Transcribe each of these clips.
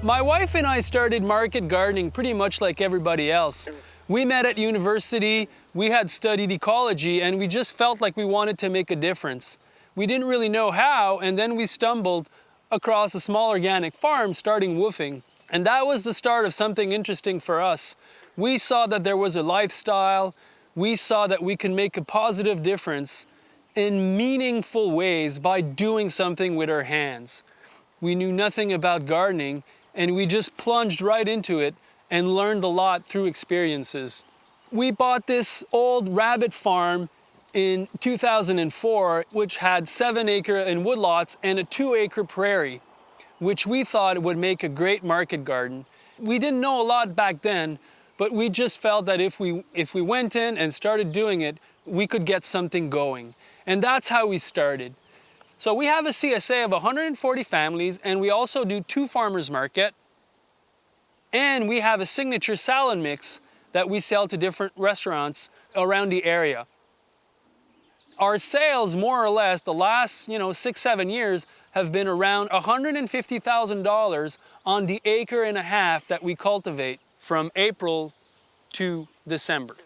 My wife and I started market gardening pretty much like everybody else. We met at university, we had studied ecology, and we just felt like we wanted to make a difference. We didn't really know how, and then we stumbled across a small organic farm starting woofing. And that was the start of something interesting for us. We saw that there was a lifestyle, we saw that we can make a positive difference in meaningful ways by doing something with our hands. We knew nothing about gardening, and we just plunged right into it and learned a lot through experiences. We bought this old rabbit farm in 2004, which had 7-acre and woodlots and a 2-acre prairie, which we thought would make a great market garden. We didn't know a lot back then, but we just felt that if we went in and started doing it, we could get something going. And that's how we started. So we have a CSA of 140 families, and we also do 2 farmers market. And we have a signature salad mix that we sell to different restaurants around the area. Our sales, more or less, the last 6-7 years have been around $150,000 on the acre and a half that we cultivate from April to December.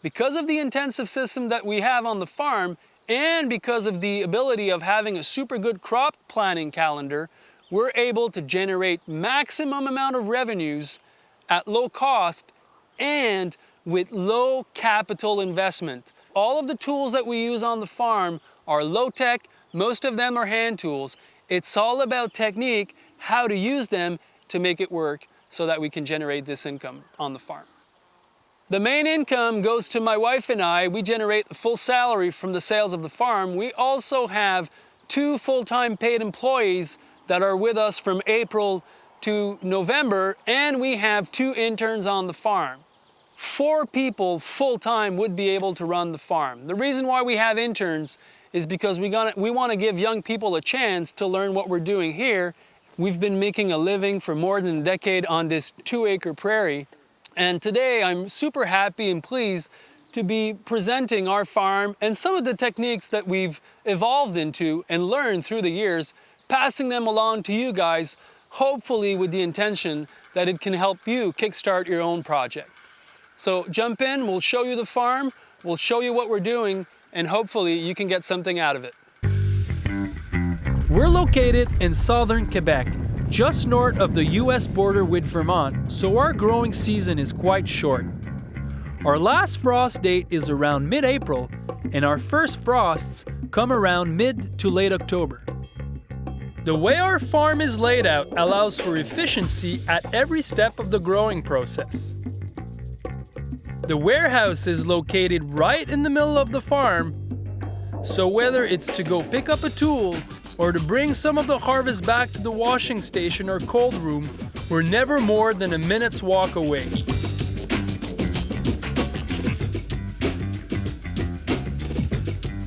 Because of the intensive system that we have on the farm, and because of the ability of having a super good crop planning calendar, we're able to generate maximum amount of revenues at low cost and with low capital investment. All of the tools that we use on the farm are low tech, most of them are hand tools. It's all about technique, how to use them to make it work so that we can generate this income on the farm. The main income goes to my wife and I. We generate a full salary from the sales of the farm. We also have 2 full-time paid employees that are with us from April to November, and we have 2 interns on the farm. 4 people full-time would be able to run the farm. The reason why we have interns is because we want to give young people a chance to learn what we're doing here. We've been making a living for more than a decade on this 2-acre prairie. And today I'm super happy and pleased to be presenting our farm and some of the techniques that we've evolved into and learned through the years, passing them along to you guys, hopefully with the intention that it can help you kickstart your own project. So jump in, we'll show you the farm, we'll show you what we're doing, and hopefully you can get something out of it. We're located in southern Quebec, just north of the US border with Vermont, so our growing season is quite short. Our last frost date is around mid-April, and our first frosts come around mid to late October. The way our farm is laid out allows for efficiency at every step of the growing process. The warehouse is located right in the middle of the farm, so whether it's to go pick up a tool or to bring some of the harvest back to the washing station or cold room, we're never more than a minute's walk away.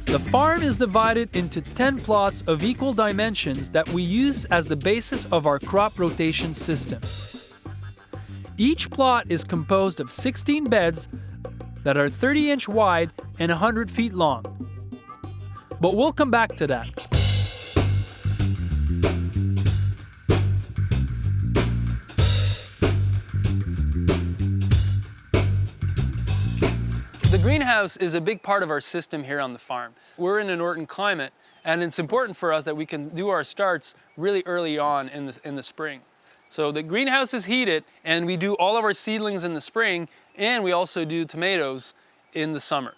The farm is divided into 10 plots of equal dimensions that we use as the basis of our crop rotation system. Each plot is composed of 16 beds that are 30-inch wide and 100 feet long. But we'll come back to that. The greenhouse is a big part of our system here on the farm. We're in a northern climate, and it's important for us that we can do our starts really early on in the spring. So the greenhouse is heated, and we do all of our seedlings in the spring, and we also do tomatoes in the summer.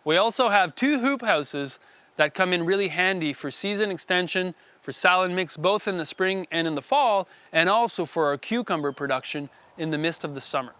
We also have 2 hoop houses that come in really handy for season extension, for salad mix both in the spring and in the fall, and also for our cucumber production in the midst of the summer.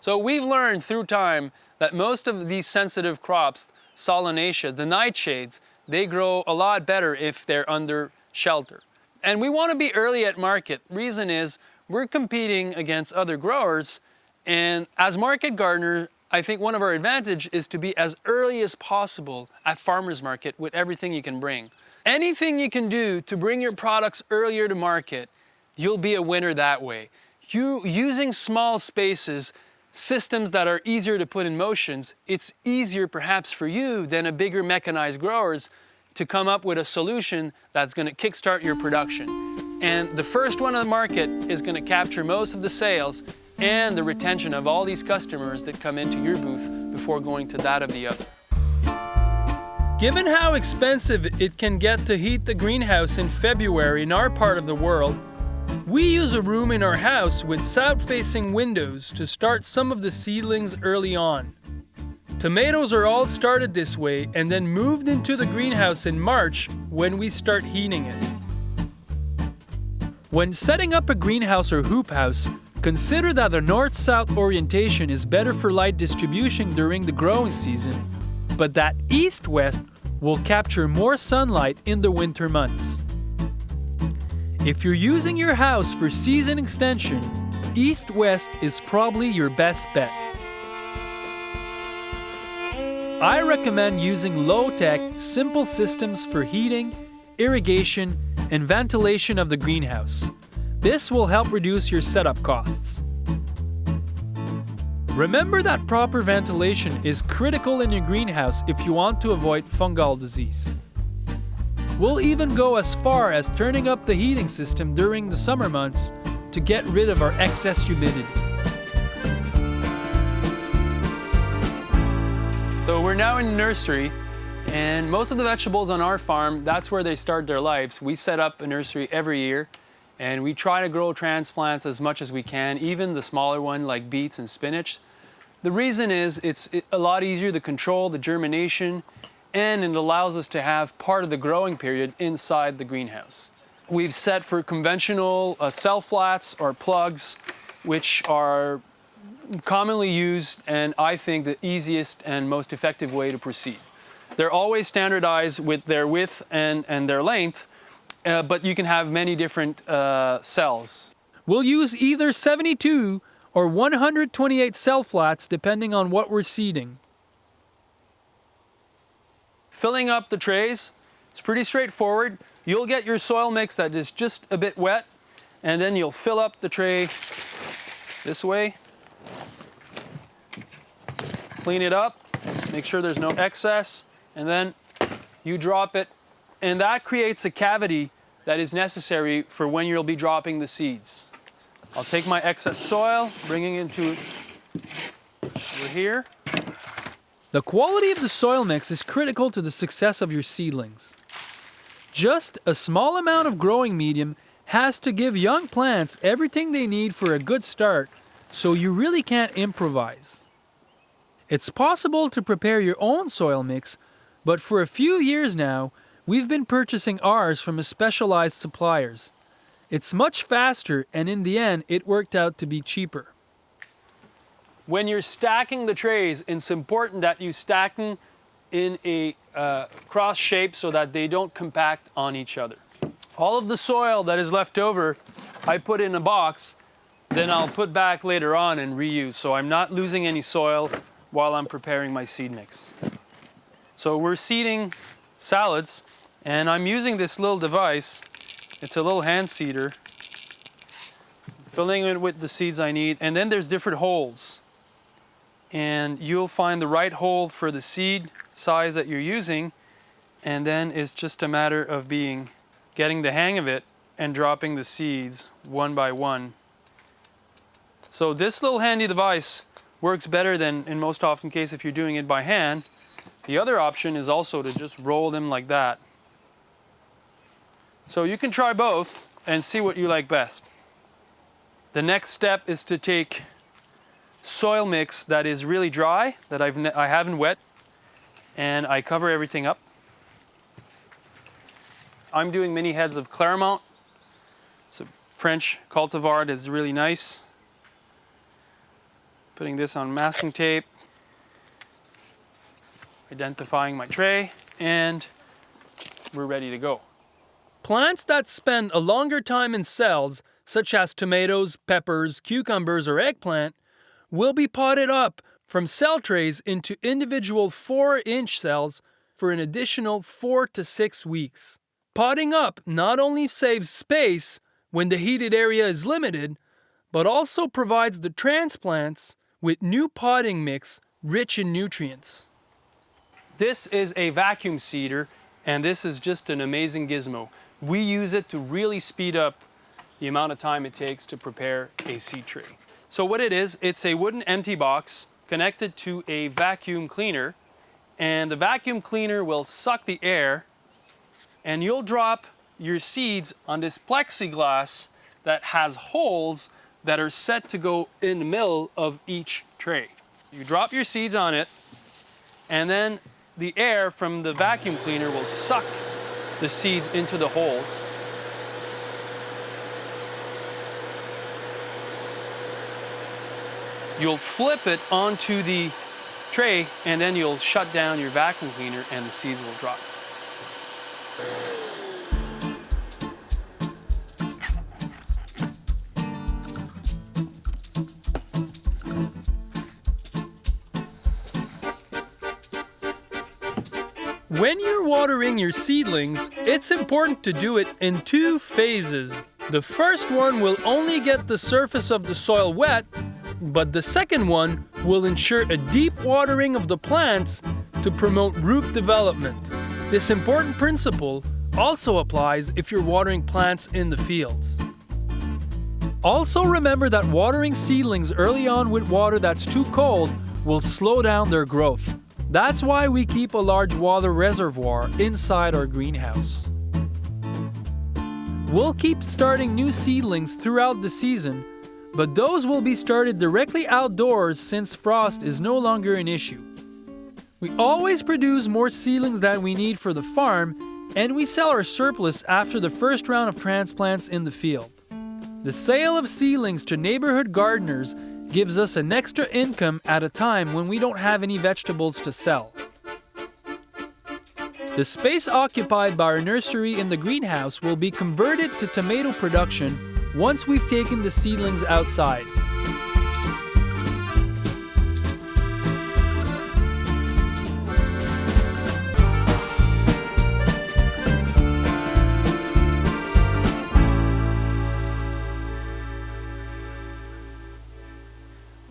So we've learned through time that most of these sensitive crops, Solanaceae, the nightshades, they grow a lot better if they're under shelter. And we want to be early at market. Reason is we're competing against other growers, and as market gardener, I think one of our advantage is to be as early as possible at farmers market with everything you can bring. Anything you can do to bring your products earlier to market, you'll be a winner that way. Using small spaces, systems that are easier to put in motions, it's easier perhaps for you than a bigger mechanized growers to come up with a solution that's going to kickstart your production. And the first one on the market is going to capture most of the sales and the retention of all these customers that come into your booth before going to that of the other. Given how expensive it can get to heat the greenhouse in February in our part of the world, we use a room in our house with south-facing windows to start some of the seedlings early on. Tomatoes are all started this way and then moved into the greenhouse in March when we start heating it. When setting up a greenhouse or hoop house, consider that the north-south orientation is better for light distribution during the growing season, but that east-west will capture more sunlight in the winter months. If you're using your house for season extension, east-west is probably your best bet. I recommend using low-tech, simple systems for heating, irrigation, and ventilation of the greenhouse. This will help reduce your setup costs. Remember that proper ventilation is critical in your greenhouse if you want to avoid fungal disease. We'll even go as far as turning up the heating system during the summer months to get rid of our excess humidity. So we're now in the nursery, and most of the vegetables on our farm, that's where they start their lives. We set up a nursery every year, and we try to grow transplants as much as we can, even the smaller one like beets and spinach. The reason is it's a lot easier to control the germination, and it allows us to have part of the growing period inside the greenhouse. We've set for conventional cell flats or plugs, which are commonly used and I think the easiest and most effective way to proceed. They're always standardized with their width and their length, but you can have many different cells. We'll use either 72 or 128 cell flats depending on what we're seeding. Filling up the trays, it's pretty straightforward. You'll get your soil mix that is just a bit wet, and then you'll fill up the tray this way. Clean it up, make sure there's no excess, and then you drop it, and that creates a cavity that is necessary for when you'll be dropping the seeds. I'll take my excess soil, bringing it into over here. The quality of the soil mix is critical to the success of your seedlings. Just a small amount of growing medium has to give young plants everything they need for a good start, so you really can't improvise. It's possible to prepare your own soil mix, but for a few years now, we've been purchasing ours from specialized suppliers. It's much faster, and in the end, it worked out to be cheaper. When you're stacking the trays, it's important that you stack them in a cross shape so that they don't compact on each other. All of the soil that is left over, I put in a box, then I'll put back later on and reuse, so I'm not losing any soil while I'm preparing my seed mix. So we're seeding salads, and I'm using this little device. It's a little hand seeder, filling it with the seeds I need, and then there's different holes. And you'll find the right hole for the seed size that you're using, and then it's just a matter of getting the hang of it and dropping the seeds one by one. So this little handy device works better than in most often case if you're doing it by hand. The other option is also to just roll them like that. So you can try both and see what you like best. The next step is to take soil mix that is really dry, that I haven't wet, and I cover everything up. I'm doing mini heads of Claremont. It's a French cultivar that's really nice. Putting this on masking tape, identifying my tray, and we're ready to go. Plants that spend a longer time in cells, such as tomatoes, peppers, cucumbers, or eggplant, will be potted up from cell trays into individual 4-inch cells for an additional 4 to 6 weeks. Potting up not only saves space when the heated area is limited, but also provides the transplants with new potting mix rich in nutrients. This is a vacuum seeder, And this is just an amazing gizmo. We use it to really speed up the amount of time it takes to prepare a seed tray. So what it is, it's a wooden empty box connected to a vacuum cleaner, and the vacuum cleaner will suck the air, and you'll drop your seeds on this plexiglass that has holes that are set to go in the middle of each tray. You drop your seeds on it, and then the air from the vacuum cleaner will suck the seeds into the holes. You'll flip it onto the tray, and then you'll shut down your vacuum cleaner and the seeds will drop. When you're watering your seedlings, it's important to do it in 2 phases. The first one will only get the surface of the soil wet, but the second one will ensure a deep watering of the plants to promote root development. This important principle also applies if you're watering plants in the fields. Also remember that watering seedlings early on with water that's too cold will slow down their growth. That's why we keep a large water reservoir inside our greenhouse. We'll keep starting new seedlings throughout the season, but those will be started directly outdoors since frost is no longer an issue. We always produce more seedlings than we need for the farm, and we sell our surplus after the first round of transplants in the field. The sale of seedlings to neighborhood gardeners gives us an extra income at a time when we don't have any vegetables to sell. The space occupied by our nursery in the greenhouse will be converted to tomato production once we've taken the seedlings outside.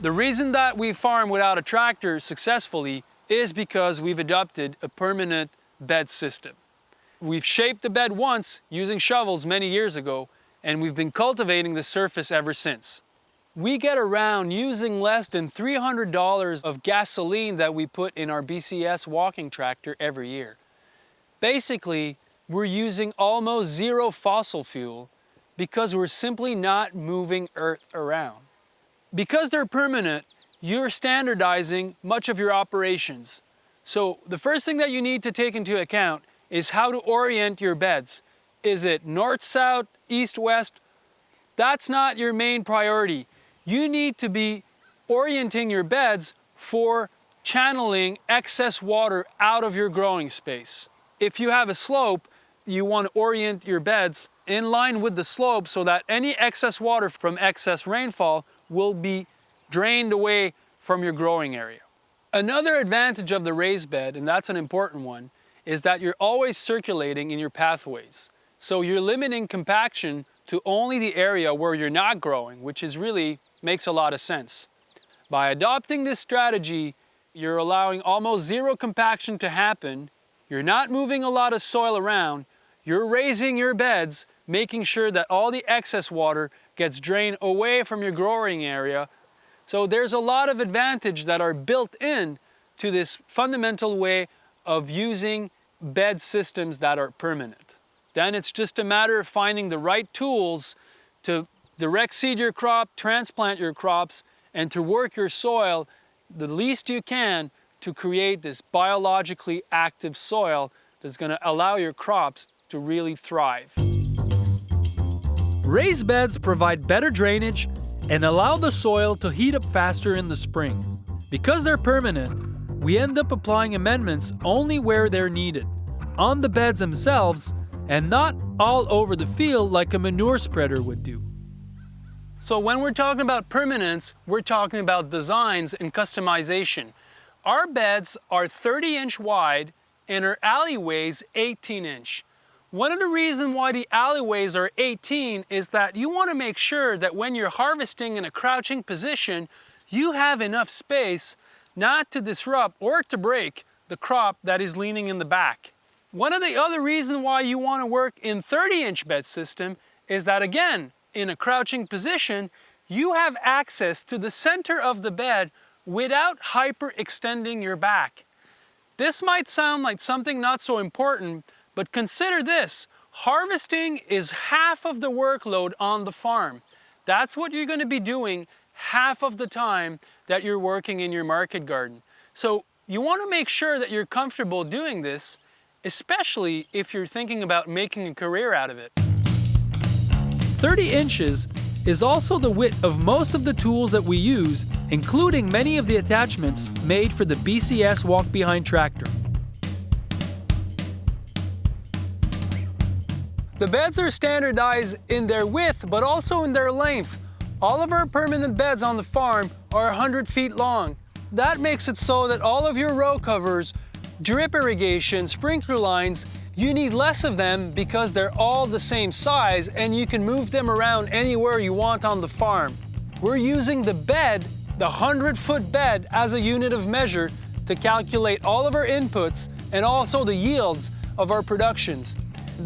The reason that we farm without a tractor successfully is because we've adopted a permanent bed system. We've shaped the bed once using shovels many years ago, and we've been cultivating the surface ever since. We get around using less than $300 of gasoline that we put in our BCS walking tractor every year. Basically, we're using almost zero fossil fuel because we're simply not moving earth around. Because they're permanent, you're standardizing much of your operations. So the first thing that you need to take into account is how to orient your beds. Is it north, south, east, west? That's not your main priority. You need to be orienting your beds for channeling excess water out of your growing space. If you have a slope, you want to orient your beds in line with the slope so that any excess water from excess rainfall will be drained away from your growing area. Another advantage of the raised bed, and that's an important one, is that you're always circulating in your pathways. So you're limiting compaction to only the area where you're not growing, which is really makes a lot of sense. By adopting this strategy, you're allowing almost zero compaction to happen, you're not moving a lot of soil around, you're raising your beds, making sure that all the excess water gets drained away from your growing area. So there's a lot of advantage that are built in to this fundamental way of using bed systems that are permanent. Then it's just a matter of finding the right tools to direct seed your crop, transplant your crops, and to work your soil the least you can to create this biologically active soil that's going to allow your crops to really thrive. Raised beds provide better drainage and allow the soil to heat up faster in the spring. Because they're permanent, we end up applying amendments only where they're needed, on the beds themselves, and not all over the field like a manure spreader would do. So when we're talking about permanence, we're talking about designs and customization. Our beds are 30-inch wide and our alleyways 18-inch. One of the reasons why the alleyways are 18 is that you want to make sure that when you're harvesting in a crouching position, you have enough space not to disrupt or to break the crop that is leaning in the back. One of the other reasons why you want to work in 30-inch bed system is that, again, in a crouching position, you have access to the center of the bed without hyperextending your back. This might sound like something not so important, but consider this. Harvesting is half of the workload on the farm. That's what you're going to be doing half of the time that you're working in your market garden. So you want to make sure that you're comfortable doing this, especially if you're thinking about making a career out of it. 30 inches is also the width of most of the tools that we use, including many of the attachments made for the BCS walk-behind tractor. The beds are standardized in their width, but also in their length. All of our permanent beds on the farm are 100 feet long. That makes it so that all of your row covers, drip irrigation, sprinkler lines, you need less of them because they're all the same size and you can move them around anywhere you want on the farm. We're using the bed, the 100-foot bed, as a unit of measure to calculate all of our inputs and also the yields of our productions.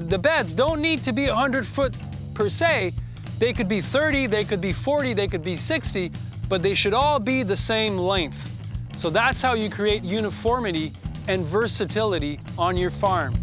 The beds don't need to be 100 foot per se. They could be 30, they could be 40, they could be 60, but they should all be the same length. So that's how you create uniformity and versatility on your farm.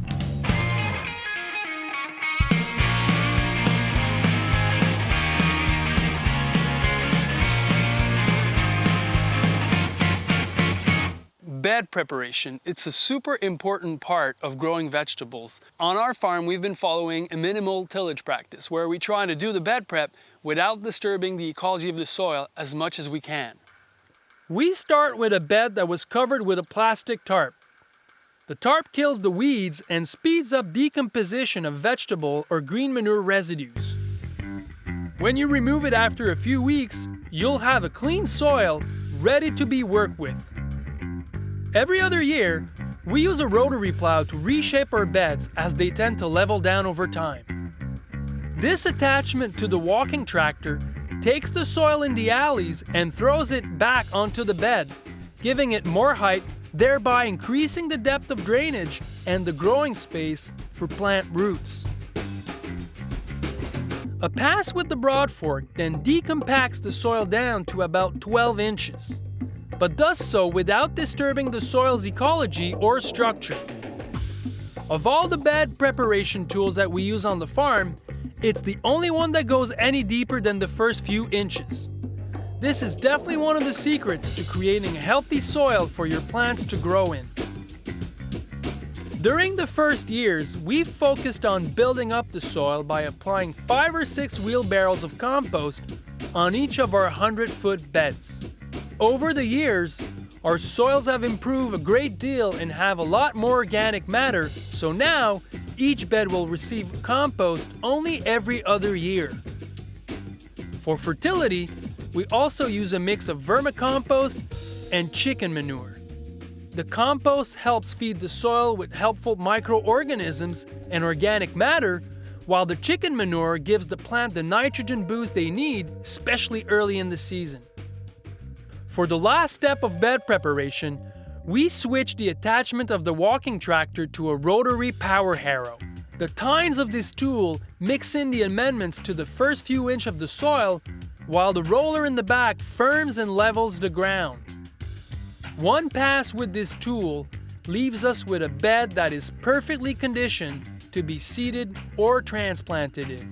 Bed preparation. It's a super important part of growing vegetables. On our farm, we've been following a minimal tillage practice where we try to do the bed prep without disturbing the ecology of the soil as much as we can. We start with a bed that was covered with a plastic tarp. The tarp kills the weeds and speeds up decomposition of vegetable or green manure residues. When you remove it after a few weeks, you'll have a clean soil ready to be worked with. Every other year, we use a rotary plow to reshape our beds as they tend to level down over time. This attachment to the walking tractor takes the soil in the alleys and throws it back onto the bed, giving it more height, thereby increasing the depth of drainage and the growing space for plant roots. A pass with the broad fork then decompacts the soil down to about 12 inches, but does so without disturbing the soil's ecology or structure. Of all the bed preparation tools that we use on the farm, it's the only one that goes any deeper than the first few inches. This is definitely one of the secrets to creating a healthy soil for your plants to grow in. During the first years, we focused on building up the soil by applying 5 or 6 wheelbarrows of compost on each of our 100-foot beds. Over the years, our soils have improved a great deal and have a lot more organic matter, so now each bed will receive compost only every other year. For fertility, we also use a mix of vermicompost and chicken manure. The compost helps feed the soil with helpful microorganisms and organic matter, while the chicken manure gives the plant the nitrogen boost they need, especially early in the season. For the last step of bed preparation, we switched the attachment of the walking tractor to a rotary power harrow. The tines of this tool mix in the amendments to the first few inches of the soil, while the roller in the back firms and levels the ground. One pass with this tool leaves us with a bed that is perfectly conditioned to be seeded or transplanted in.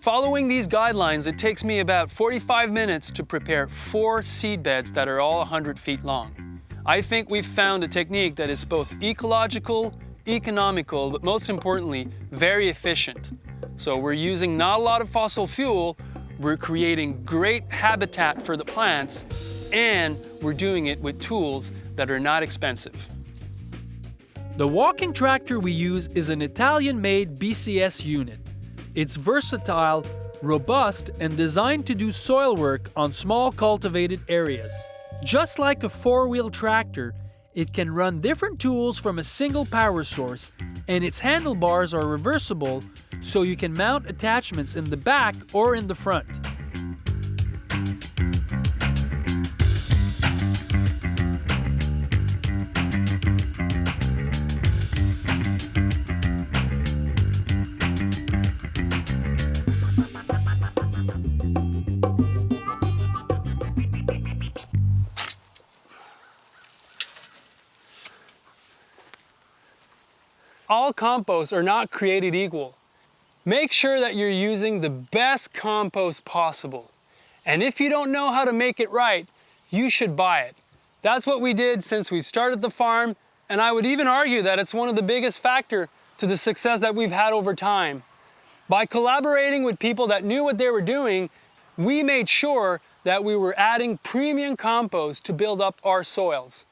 Following these guidelines, it takes me about 45 minutes to prepare 4 seed beds that are all 100 feet long. I think we've found a technique that is both ecological, economical, but most importantly, very efficient. So we're using not a lot of fossil fuel, we're creating great habitat for the plants, and we're doing it with tools that are not expensive. The walking tractor we use is an Italian-made BCS unit. It's versatile, robust, and designed to do soil work on small cultivated areas. Just like a 4-wheel tractor, it can run different tools from a single power source, and its handlebars are reversible, so you can mount attachments in the back or in the front. all composts are not created equal. Make sure that you're using the best compost possible. And if you don't know how to make it right, you should buy it. That's what we did since we started the farm, and I would even argue that it's one of the biggest factors to the success that we've had over time. By collaborating with people that knew what they were doing, we made sure that we were adding premium compost to build up our soils.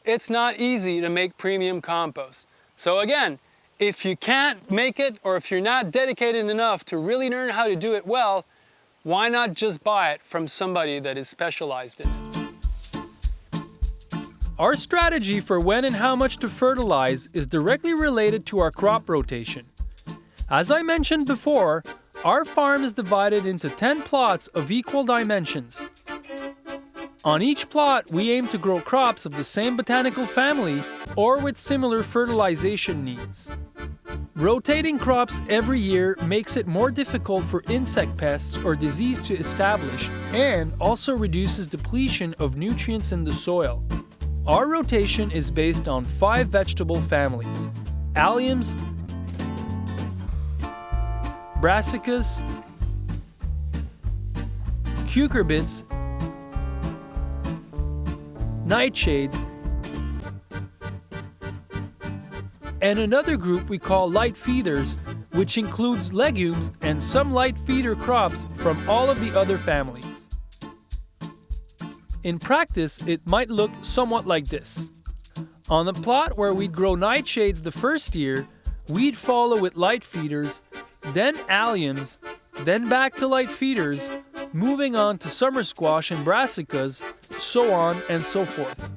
It's not easy to make premium compost. So again, if you can't make it, or if you're not dedicated enough to really learn how to do it well, why not just buy it from somebody that is specialized in it? Our strategy for when and how much to fertilize is directly related to our crop rotation. As I mentioned before, our farm is divided into 10 plots of equal dimensions. On each plot, we aim to grow crops of the same botanical family or with similar fertilization needs. Rotating crops every year makes it more difficult for insect pests or disease to establish and also reduces depletion of nutrients in the soil. Our rotation is based on 5 vegetable families: alliums, brassicas, cucurbits, nightshades, and another group we call light feeders, which includes legumes and some light feeder crops from all of the other families. In practice, it might look somewhat like this. On the plot where we'd grow nightshades the first year, we'd follow with light feeders, then alliums, then back to light feeders, moving on to summer squash and brassicas, so on and so forth.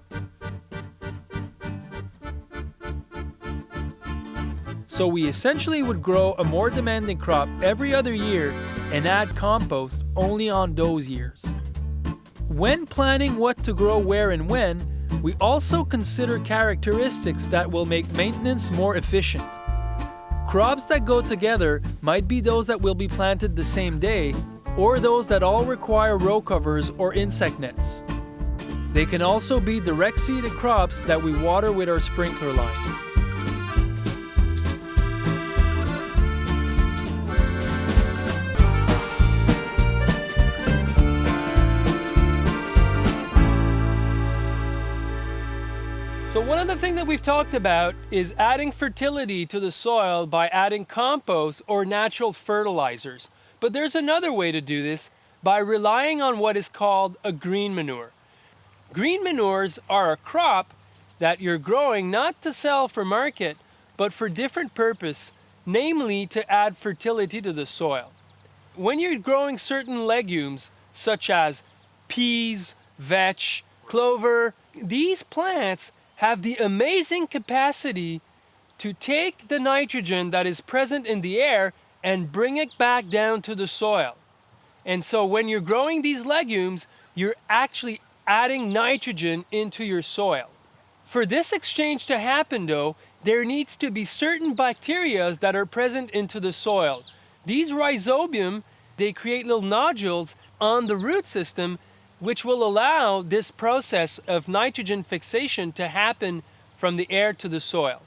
So we essentially would grow a more demanding crop every other year and add compost only on those years. When planning what to grow where and when, we also consider characteristics that will make maintenance more efficient. Crops that go together might be those that will be planted the same day, or those that all require row covers or insect nets. They can also be direct seeded crops that we water with our sprinkler line. So one of the things that we've talked about is adding fertility to the soil by adding compost or natural fertilizers. But there's another way to do this by relying on what is called a green manure. Green manures are a crop that you're growing not to sell for market, but for different purpose, namely to add fertility to the soil. When you're growing certain legumes, such as peas, vetch, clover, these plants have the amazing capacity to take the nitrogen that is present in the air and bring it back down to the soil. And so when you're growing these legumes, you're actually adding nitrogen into your soil. For this exchange to happen though, there needs to be certain bacteria that are present into the soil. These rhizobium, they create little nodules on the root system which will allow this process of nitrogen fixation to happen from the air to the soil.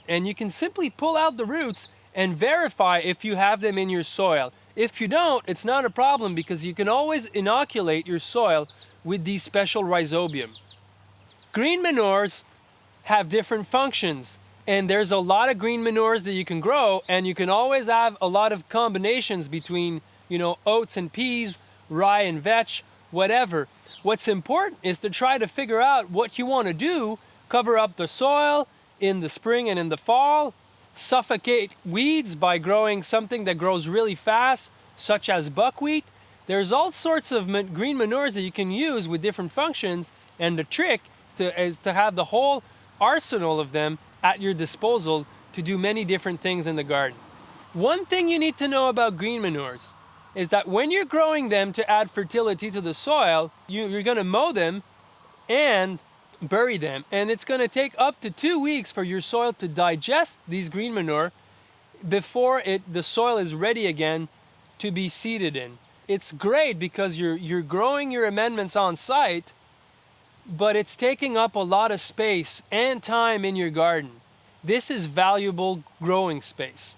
And you can simply pull out the roots and verify if you have them in your soil. If you don't, it's not a problem because you can always inoculate your soil with these special rhizobium. Green manures have different functions, and there's a lot of green manures that you can grow, and you can always have a lot of combinations between, oats and peas, rye and vetch, whatever. What's important is to try to figure out what you want to do, cover up the soil in the spring and in the fall, suffocate weeds by growing something that grows really fast, such as buckwheat. There's all sorts of green manures that you can use with different functions, and the trick is to have the whole arsenal of them at your disposal to do many different things in the garden. One thing you need to know about green manures is that when you're growing them to add fertility to the soil, you're going to mow them and bury them. And it's going to take up to 2 weeks for your soil to digest these green manure before the soil is ready again to be seeded in. It's great because you're growing your amendments on site, but it's taking up a lot of space and time in your garden. this is valuable growing space.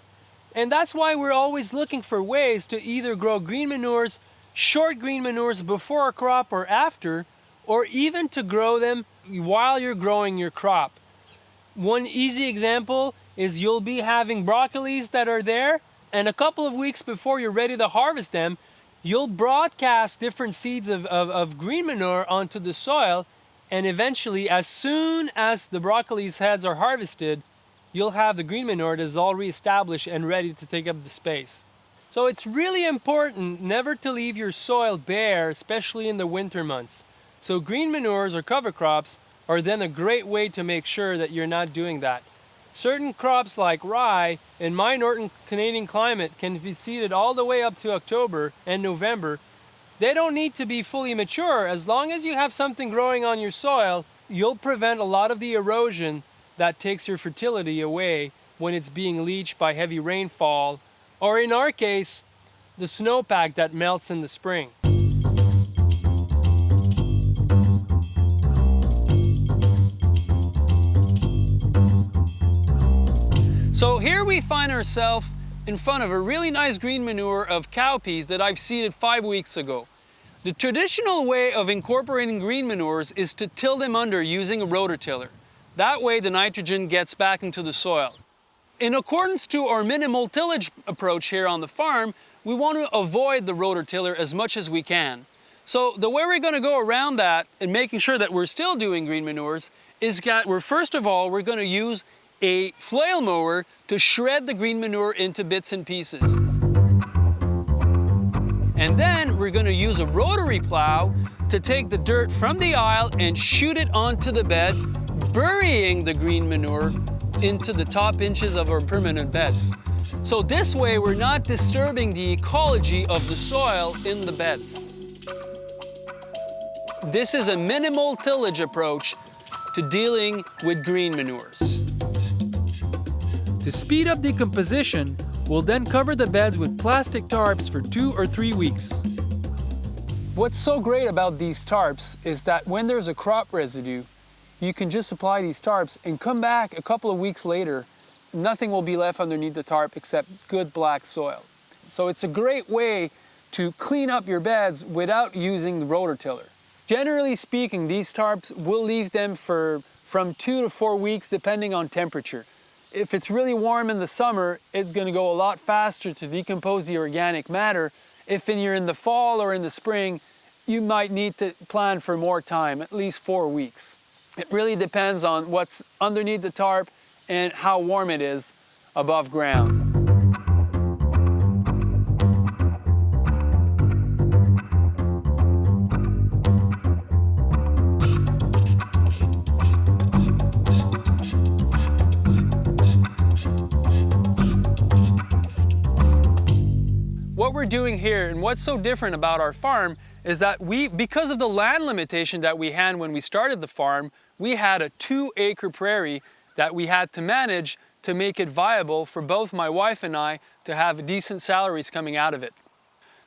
And that's why we're always looking for ways to either grow green manures, short green manures before a crop or after, or even to grow them while you're growing your crop. One easy example is you'll be having broccolis that are there, and a couple of weeks before you're ready to harvest them, you'll broadcast different seeds of green manure onto the soil, and eventually, as soon as the broccoli's heads are harvested, you'll have the green manure that is all reestablished and ready to take up the space. So it's really important never to leave your soil bare, especially in the winter months. So green manures or cover crops are then a great way to make sure that you're not doing that. Certain crops like rye in my northern Canadian climate can be seeded all the way up to October and November. They don't need to be fully mature. As long as you have something growing on your soil, you'll prevent a lot of the erosion that takes your fertility away when it's being leached by heavy rainfall, or in our case, the snowpack that melts in the spring. So here we find ourselves in front of a really nice green manure of cowpeas that I've seeded 5 weeks ago. The traditional way of incorporating green manures is to till them under using a rototiller. That way the nitrogen gets back into the soil. In accordance to our minimal tillage approach here on the farm, we want to avoid the rototiller as much as we can. So the way we're going to go around that and making sure that we're still doing green manures is that first of all, we're going to use a flail mower to shred the green manure into bits and pieces. And then we're going to use a rotary plow to take the dirt from the aisle and shoot it onto the bed, burying the green manure into the top inches of our permanent beds. So this way we're not disturbing the ecology of the soil in the beds. This is a minimal tillage approach to dealing with green manures. To speed up decomposition, we'll then cover the beds with plastic tarps for 2 or 3 weeks. What's so great about these tarps is that when there's a crop residue, you can just apply these tarps and come back a couple of weeks later, nothing will be left underneath the tarp except good black soil. So it's a great way to clean up your beds without using the rototiller. Generally speaking, these tarps, we'll leave them for from 2 to 4 weeks depending on temperature. If it's really warm in the summer, it's going to go a lot faster to decompose the organic matter. If you're in the fall or in the spring, you might need to plan for more time, at least 4 weeks. It really depends on what's underneath the tarp and how warm it is above ground. What we're doing here and what's so different about our farm is that because of the land limitation that we had when we started the farm, we had a 2-acre prairie that we had to manage to make it viable for both my wife and I to have decent salaries coming out of it.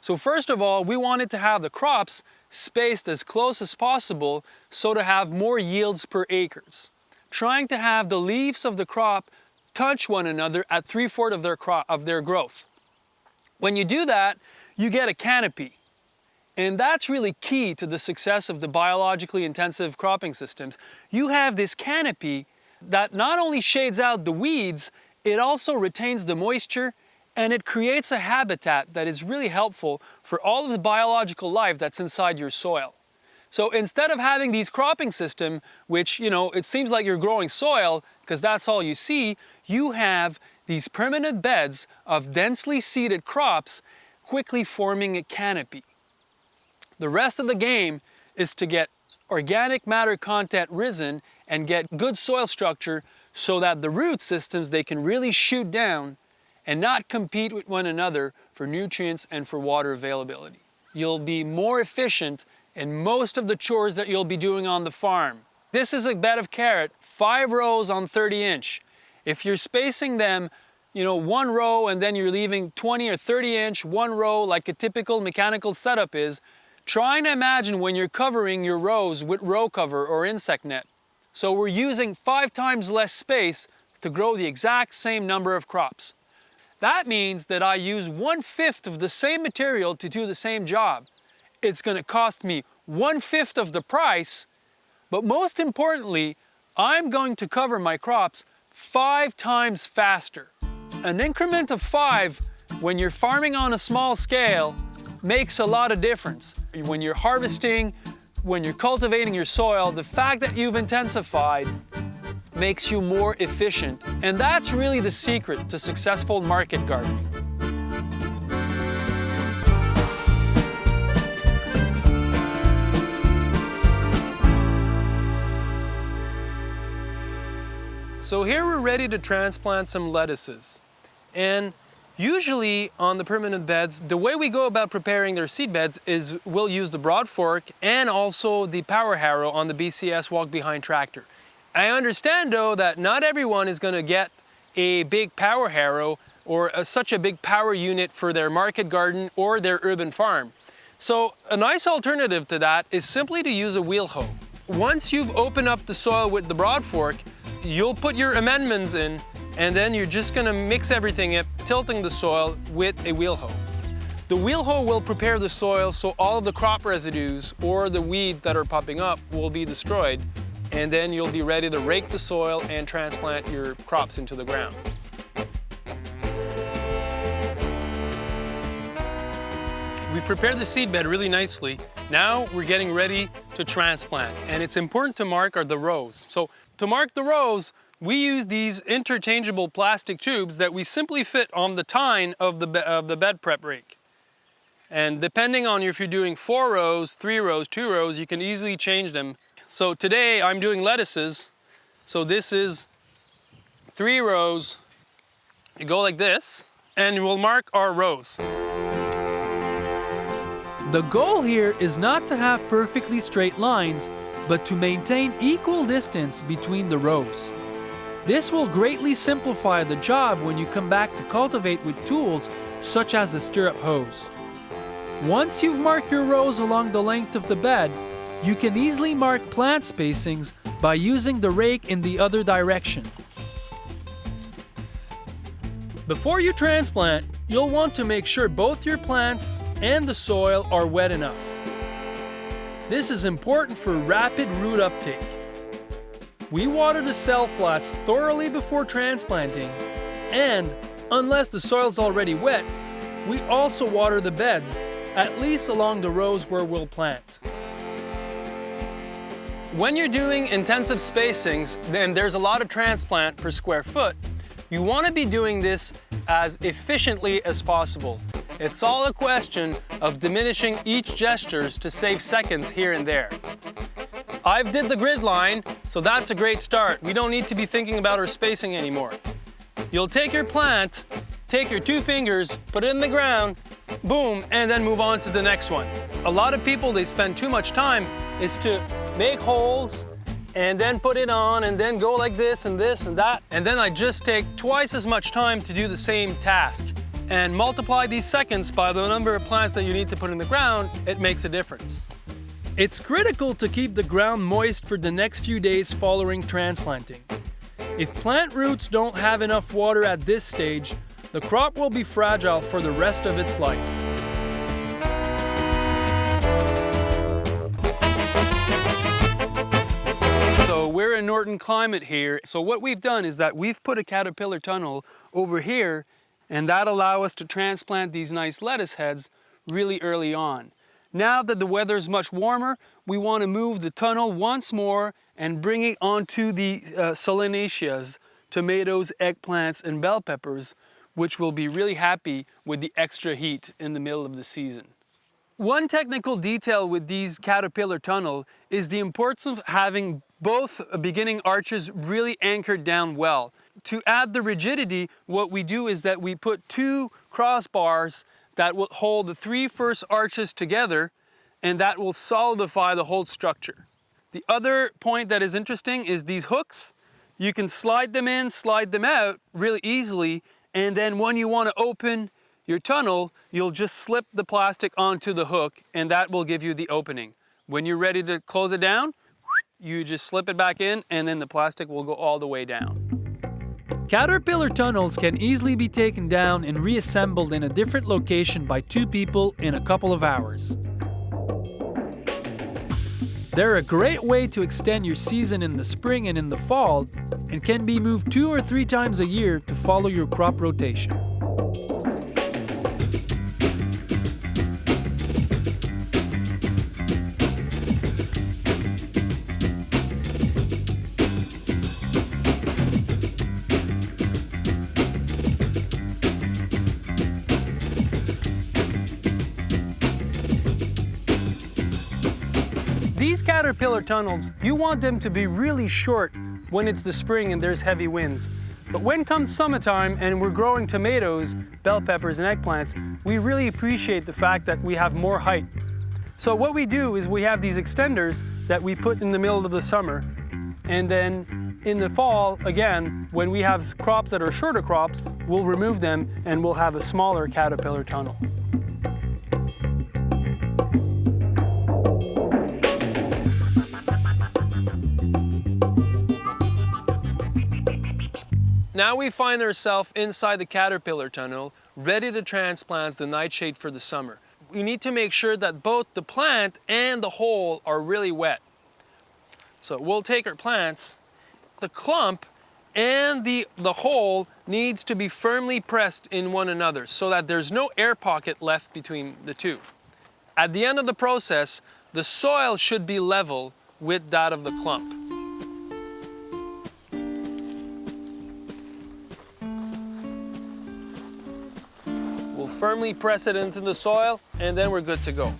So first of all, we wanted to have the crops spaced as close as possible so to have more yields per acres. Trying to have the leaves of the crop touch one another at 3/4 of their growth. When you do that, you get a canopy. And that's really key to the success of the biologically intensive cropping systems. You have this canopy that not only shades out the weeds, it also retains the moisture and it creates a habitat that is really helpful for all of the biological life that's inside your soil. So instead of having these cropping system, which, it seems like you're growing soil because that's all you see, you have these permanent beds of densely seeded crops quickly forming a canopy. The rest of the game is to get organic matter content risen and get good soil structure so that the root systems, they can really shoot down and not compete with one another for nutrients and for water availability. You'll be more efficient in most of the chores that you'll be doing on the farm. This is a bed of carrot, 5 rows on 30 inch. If you're spacing them, 1 row and then you're leaving 20 or 30 inch, 1 row like a typical mechanical setup is, trying to imagine when you're covering your rows with row cover or insect net. So we're using 5 times less space to grow the exact same number of crops. That means that I use 1/5 of the same material to do the same job. It's going to cost me 1/5 of the price, but most importantly, I'm going to cover my crops 5 times faster. An increment of 5 when you're farming on a small scale makes a lot of difference. When you're harvesting, when you're cultivating your soil, the fact that you've intensified makes you more efficient. And that's really the secret to successful market gardening. So here we're ready to transplant some lettuces. And usually on the permanent beds, the way we go about preparing their seed beds is we'll use the broad fork and also the power harrow on the BCS walk-behind tractor. I understand though that not everyone is going to get a big power harrow or such a big power unit for their market garden or their urban farm. So a nice alternative to that is simply to use a wheel hoe. Once you've opened up the soil with the broad fork, you'll put your amendments in, and then you're just going to mix everything up, tilting the soil with a wheel hoe. The wheel hoe will prepare the soil so all of the crop residues or the weeds that are popping up will be destroyed, and then you'll be ready to rake the soil and transplant your crops into the ground. We've prepared the seed bed really nicely. Now we're getting ready to transplant, and it's important to mark the rows. So to mark the rows, we use these interchangeable plastic tubes that we simply fit on the tine of the bed prep rake. And depending on if you're doing 4 rows, 3 rows, 2 rows, you can easily change them. So today I'm doing lettuces. So this is 3 rows. You go like this, and we'll mark our rows. The goal here is not to have perfectly straight lines, but to maintain equal distance between the rows. This will greatly simplify the job when you come back to cultivate with tools such as the stirrup hose. Once you've marked your rows along the length of the bed, you can easily mark plant spacings by using the rake in the other direction. Before you transplant, you'll want to make sure both your plants and the soil are wet enough. This is important for rapid root uptake. We water the cell flats thoroughly before transplanting, and unless the soil's already wet, we also water the beds, at least along the rows where we'll plant. When you're doing intensive spacings, then there's a lot of transplant per square foot. You want to be doing this as efficiently as possible. It's all a question of diminishing each gestures to save seconds here and there. I've did the grid line, so that's a great start. We don't need to be thinking about our spacing anymore. You'll take your plant, take your 2 fingers, put it in the ground, boom, and then move on to the next one. A lot of people, they spend too much time is to make holes and then put it on and then go like this and that. And then I just take twice as much time to do the same task. And multiply these seconds by the number of plants that you need to put in the ground, it makes a difference. It's critical to keep the ground moist for the next few days following transplanting. If plant roots don't have enough water at this stage, the crop will be fragile for the rest of its life. So we're in Norton climate here. So what we've done is that we've put a caterpillar tunnel over here, and that allows us to transplant these nice lettuce heads really early on. Now that the weather is much warmer, we want to move the tunnel once more and bring it onto the solanaceas, tomatoes, eggplants, and bell peppers, which will be really happy with the extra heat in the middle of the season. One technical detail with these caterpillar tunnel is the importance of having both beginning arches really anchored down well. To add the rigidity, what we do is that we put 2 crossbars that will hold the 3 first arches together, and that will solidify the whole structure. The other point that is interesting is these hooks. You can slide them in, slide them out really easily, and then when you want to open your tunnel, you'll just slip the plastic onto the hook, and that will give you the opening. When you're ready to close it down, you just slip it back in, and then the plastic will go all the way down. Caterpillar tunnels can easily be taken down and reassembled in a different location by 2 people in a couple of hours. They're a great way to extend your season in the spring and in the fall, and can be moved 2 or 3 times a year to follow your crop rotation. These caterpillar tunnels, you want them to be really short when it's the spring and there's heavy winds. But when comes summertime and we're growing tomatoes, bell peppers, and eggplants, we really appreciate the fact that we have more height. So what we do is we have these extenders that we put in the middle of the summer, and then in the fall, again, when we have crops that are shorter crops, we'll remove them and we'll have a smaller caterpillar tunnel. Now we find ourselves inside the caterpillar tunnel, ready to transplant the nightshade for the summer. We need to make sure that both the plant and the hole are really wet. So we'll take our plants. The clump and the hole needs to be firmly pressed in one another so that there's no air pocket left between the two. At the end of the process, the soil should be level with that of the clump. Firmly press it into the soil, and then we're good to go.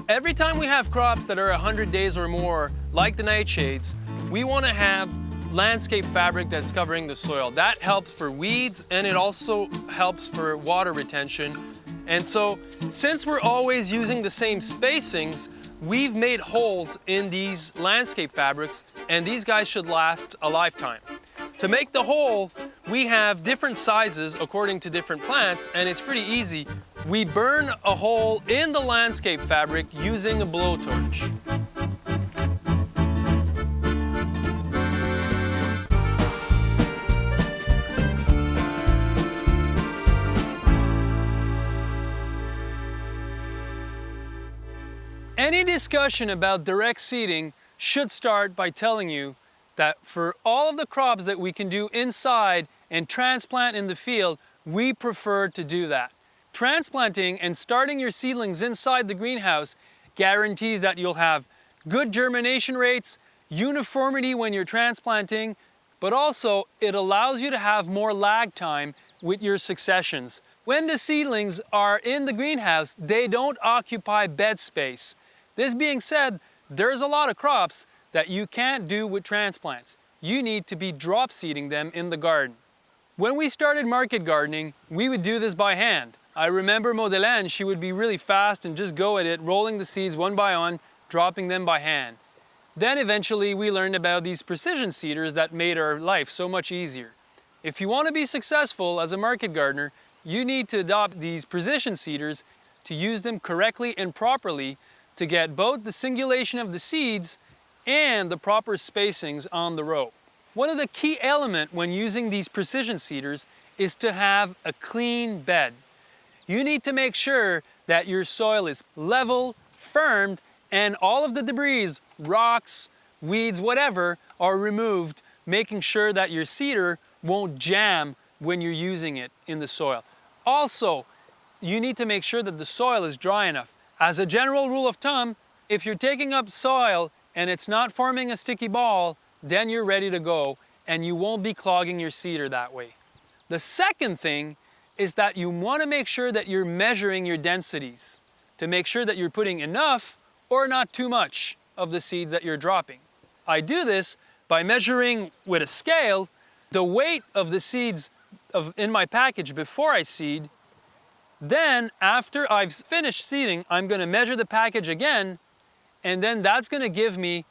Every time we have crops that are 100 days or more, like the nightshades, we want to have landscape fabric that's covering the soil. That helps for weeds, and it also helps for water retention. And so, since we're always using the same spacings, we've made holes in these landscape fabrics, and these guys should last a lifetime. To make the hole, we have different sizes according to different plants, and it's pretty easy. We burn a hole in the landscape fabric using a blowtorch. Any discussion about direct seeding should start by telling you that for all of the crops that we can do inside and transplant in the field, we prefer to do that. Transplanting and starting your seedlings inside the greenhouse guarantees that you'll have good germination rates, uniformity when you're transplanting, but also it allows you to have more lag time with your successions. When the seedlings are in the greenhouse, they don't occupy bed space. This being said, there's a lot of crops that you can't do with transplants. You need to be drop seeding them in the garden. When we started market gardening, we would do this by hand. I remember Modelaine, she would be really fast and just go at it, rolling the seeds one by one, dropping them by hand. Then eventually we learned about these precision seeders that made our life so much easier. If you want to be successful as a market gardener, you need to adopt these precision seeders to use them correctly and properly to get both the singulation of the seeds and the proper spacings on the row. One of the key elements when using these precision seeders is to have a clean bed. You need to make sure that your soil is level, firmed, and all of the debris, rocks, weeds, whatever, are removed, making sure that your seeder won't jam when you're using it in the soil. Also, you need to make sure that the soil is dry enough. As a general rule of thumb, if you're taking up soil and it's not forming a sticky ball, then you're ready to go and you won't be clogging your seeder that way. The second thing is that you want to make sure that you're measuring your densities to make sure that you're putting enough or not too much of the seeds that you're dropping. I do this by measuring with a scale the weight of the seeds in my package before I seed. Then after I've finished seeding, I'm going to measure the package again, and then that's going to give me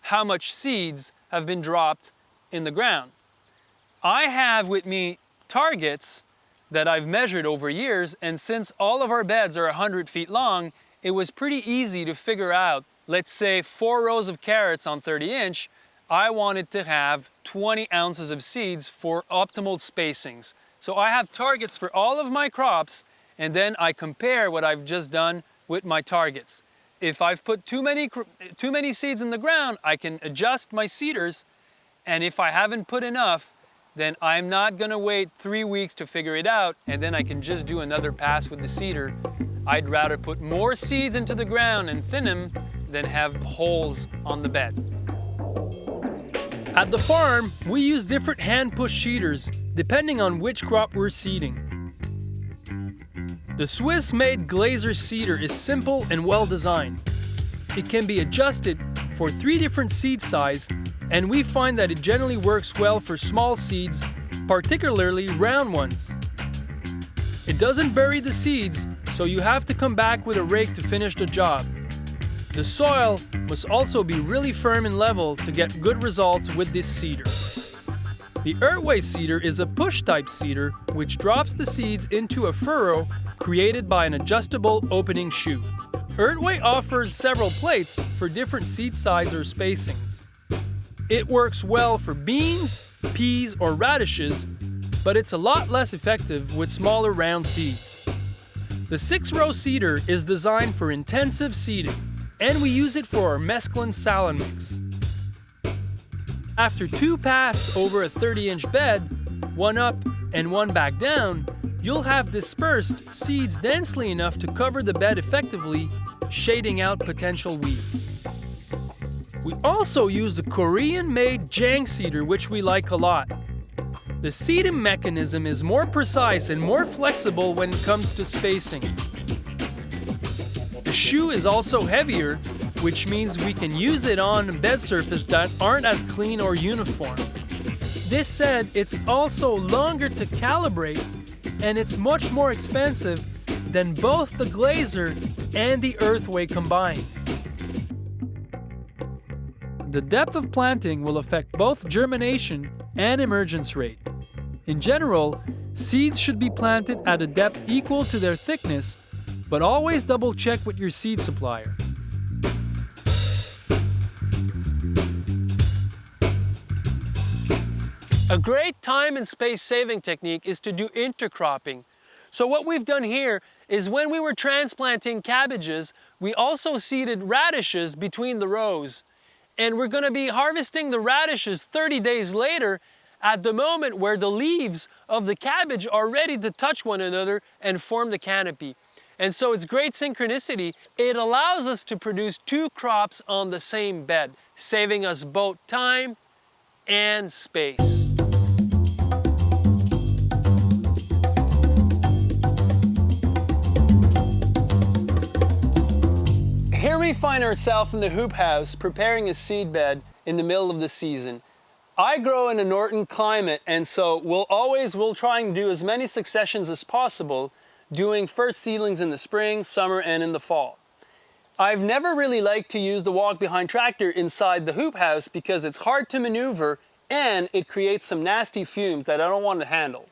how much seeds have been dropped in the ground. I have with me targets that I've measured over years, and since all of our beds are 100 feet long, it was pretty easy to figure out, let's say 4 rows of carrots on 30 inch, I wanted to have 20 ounces of seeds for optimal spacings. So I have targets for all of my crops, and then I compare what I've just done with my targets. If I've put too many seeds in the ground, I can adjust my seeders, and if I haven't put enough, then I'm not gonna wait 3 weeks to figure it out, and then I can just do another pass with the seeder. I'd rather put more seeds into the ground and thin them than have holes on the bed. At the farm, we use different hand-push seeders depending on which crop we're seeding. The Swiss-made Glaser seeder is simple and well designed. It can be adjusted for 3 different seed size, and we find that it generally works well for small seeds, particularly round ones. It doesn't bury the seeds, so you have to come back with a rake to finish the job. The soil must also be really firm and level to get good results with this seeder. The Earthway seeder is a push-type seeder which drops the seeds into a furrow created by an adjustable opening shoe. Earthway offers several plates for different seed size or spacings. It works well for beans, peas, or radishes, but it's a lot less effective with smaller round seeds. The 6-row seeder is designed for intensive seeding, and we use it for our mesclun salad mix. After 2 passes over a 30-inch bed, one up and one back down, you'll have dispersed seeds densely enough to cover the bed effectively, shading out potential weeds. We also use the Korean-made Jang seeder, which we like a lot. The seeding mechanism is more precise and more flexible when it comes to spacing. The shoe is also heavier, which means we can use it on bed surfaces that aren't as clean or uniform. This said, it's also longer to calibrate, and it's much more expensive than both the Glaser and the Earthway combined. The depth of planting will affect both germination and emergence rate. In general, seeds should be planted at a depth equal to their thickness, but always double check with your seed supplier. A great time and space saving technique is to do intercropping. So what we've done here is when we were transplanting cabbages, we also seeded radishes between the rows. And we're going to be harvesting the radishes 30 days later at the moment where the leaves of the cabbage are ready to touch one another and form the canopy. And so it's great synchronicity. It allows us to produce 2 crops on the same bed, saving us both time and space. Here we find ourselves in the hoop house preparing a seed bed in the middle of the season. I grow in a northern climate, and so we'll try and do as many successions as possible, doing first seedlings in the spring, summer, and in the fall. I've never really liked to use the walk-behind tractor inside the hoop house because it's hard to maneuver and it creates some nasty fumes that I don't want to handle.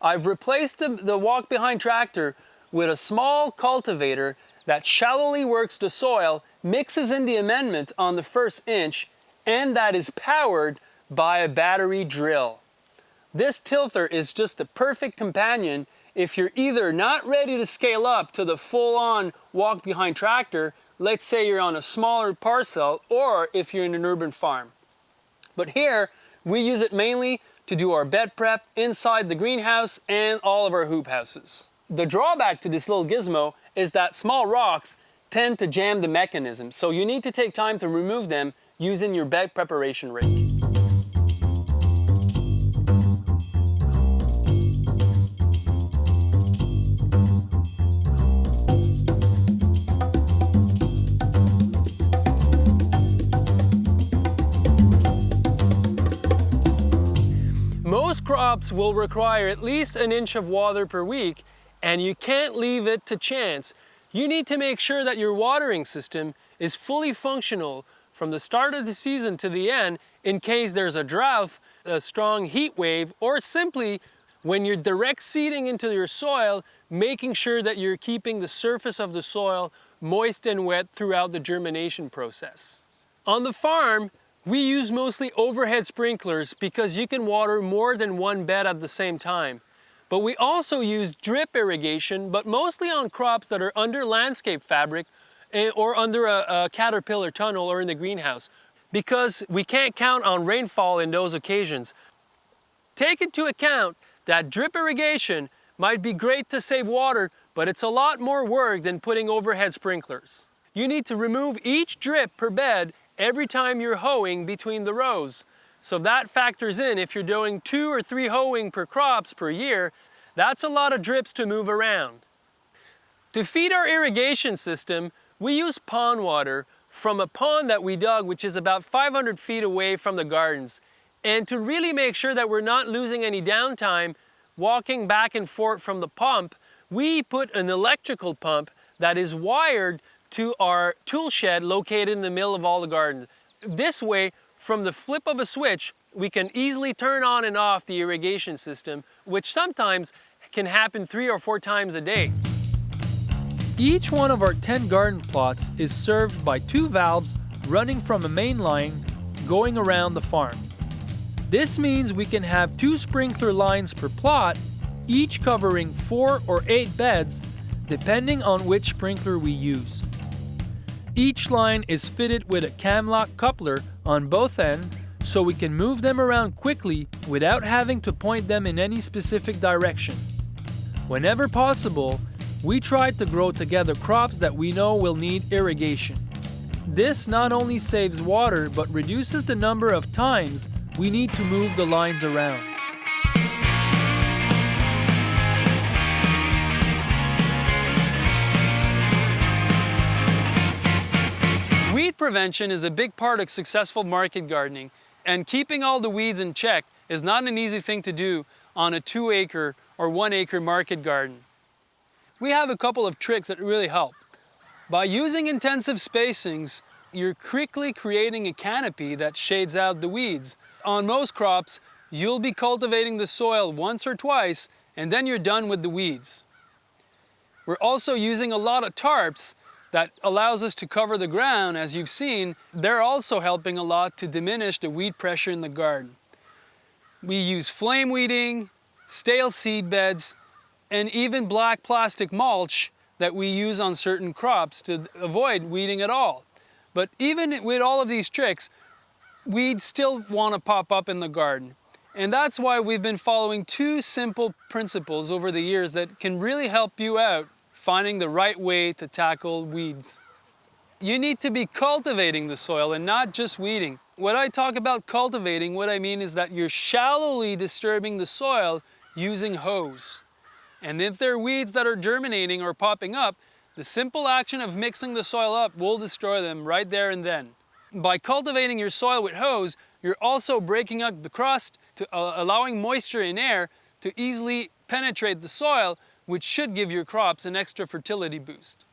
I've replaced the walk-behind tractor with a small cultivator that shallowly works the soil, mixes in the amendment on the first inch, and that is powered by a battery drill. This tilther is just the perfect companion if you're either not ready to scale up to the full-on walk-behind tractor, let's say you're on a smaller parcel, or if you're in an urban farm. But here, we use it mainly to do our bed prep inside the greenhouse and all of our hoop houses. The drawback to this little gizmo is that small rocks tend to jam the mechanism, so you need to take time to remove them using your bed preparation rake. Most crops will require at least an inch of water per week, and you can't leave it to chance. You need to make sure that your watering system is fully functional from the start of the season to the end in case there's a drought, a strong heat wave, or simply when you're direct seeding into your soil, making sure that you're keeping the surface of the soil moist and wet throughout the germination process. On the farm, We use mostly overhead sprinklers because you can water more than one bed at the same time. But we also use drip irrigation, but mostly on crops that are under landscape fabric or under a caterpillar tunnel or in the greenhouse, because we can't count on rainfall in those occasions. Take into account that drip irrigation might be great to save water, but it's a lot more work than putting overhead sprinklers. You need to remove each drip per bed every time you're hoeing between the rows. So that factors in if you're doing 2 or 3 hoeing per crops per year. That's a lot of drips to move around. To feed our irrigation system, we use pond water from a pond that we dug, which is about 500 feet away from the gardens. And to really make sure that we're not losing any downtime walking back and forth from the pump, we put an electrical pump that is wired to our tool shed located in the middle of all the gardens. This way, from the flip of a switch, we can easily turn on and off the irrigation system, which sometimes can happen 3 or 4 times a day. Each one of our 10 garden plots is served by 2 valves running from a main line going around the farm. This means we can have 2 sprinkler lines per plot, each covering 4 or 8 beds, depending on which sprinkler we use. Each line is fitted with a camlock coupler on both ends, so we can move them around quickly without having to point them in any specific direction. Whenever possible, we try to grow together crops that we know will need irrigation. This not only saves water, but reduces the number of times we need to move the lines around. Weed prevention is a big part of successful market gardening, and keeping all the weeds in check is not an easy thing to do on a 2-acre or 1-acre market garden. We have a couple of tricks that really help. By using intensive spacings, you're quickly creating a canopy that shades out the weeds. On most crops, you'll be cultivating the soil once or twice, and then you're done with the weeds. We're also using a lot of tarps that allows us to cover the ground. As you've seen, they're also helping a lot to diminish the weed pressure in the garden. We use flame weeding, stale seed beds, and even black plastic mulch that we use on certain crops to avoid weeding at all. But even with all of these tricks, weeds still want to pop up in the garden. And that's why we've been following 2 simple principles over the years that can really help you out finding the right way to tackle weeds. You need to be cultivating the soil and not just weeding. When I talk about cultivating, what I mean is that you're shallowly disturbing the soil using hoes. And if there are weeds that are germinating or popping up, the simple action of mixing the soil up will destroy them right there and then. By cultivating your soil with hoes, you're also breaking up the crust, allowing moisture and air to easily penetrate the soil, which should give your crops an extra fertility boost.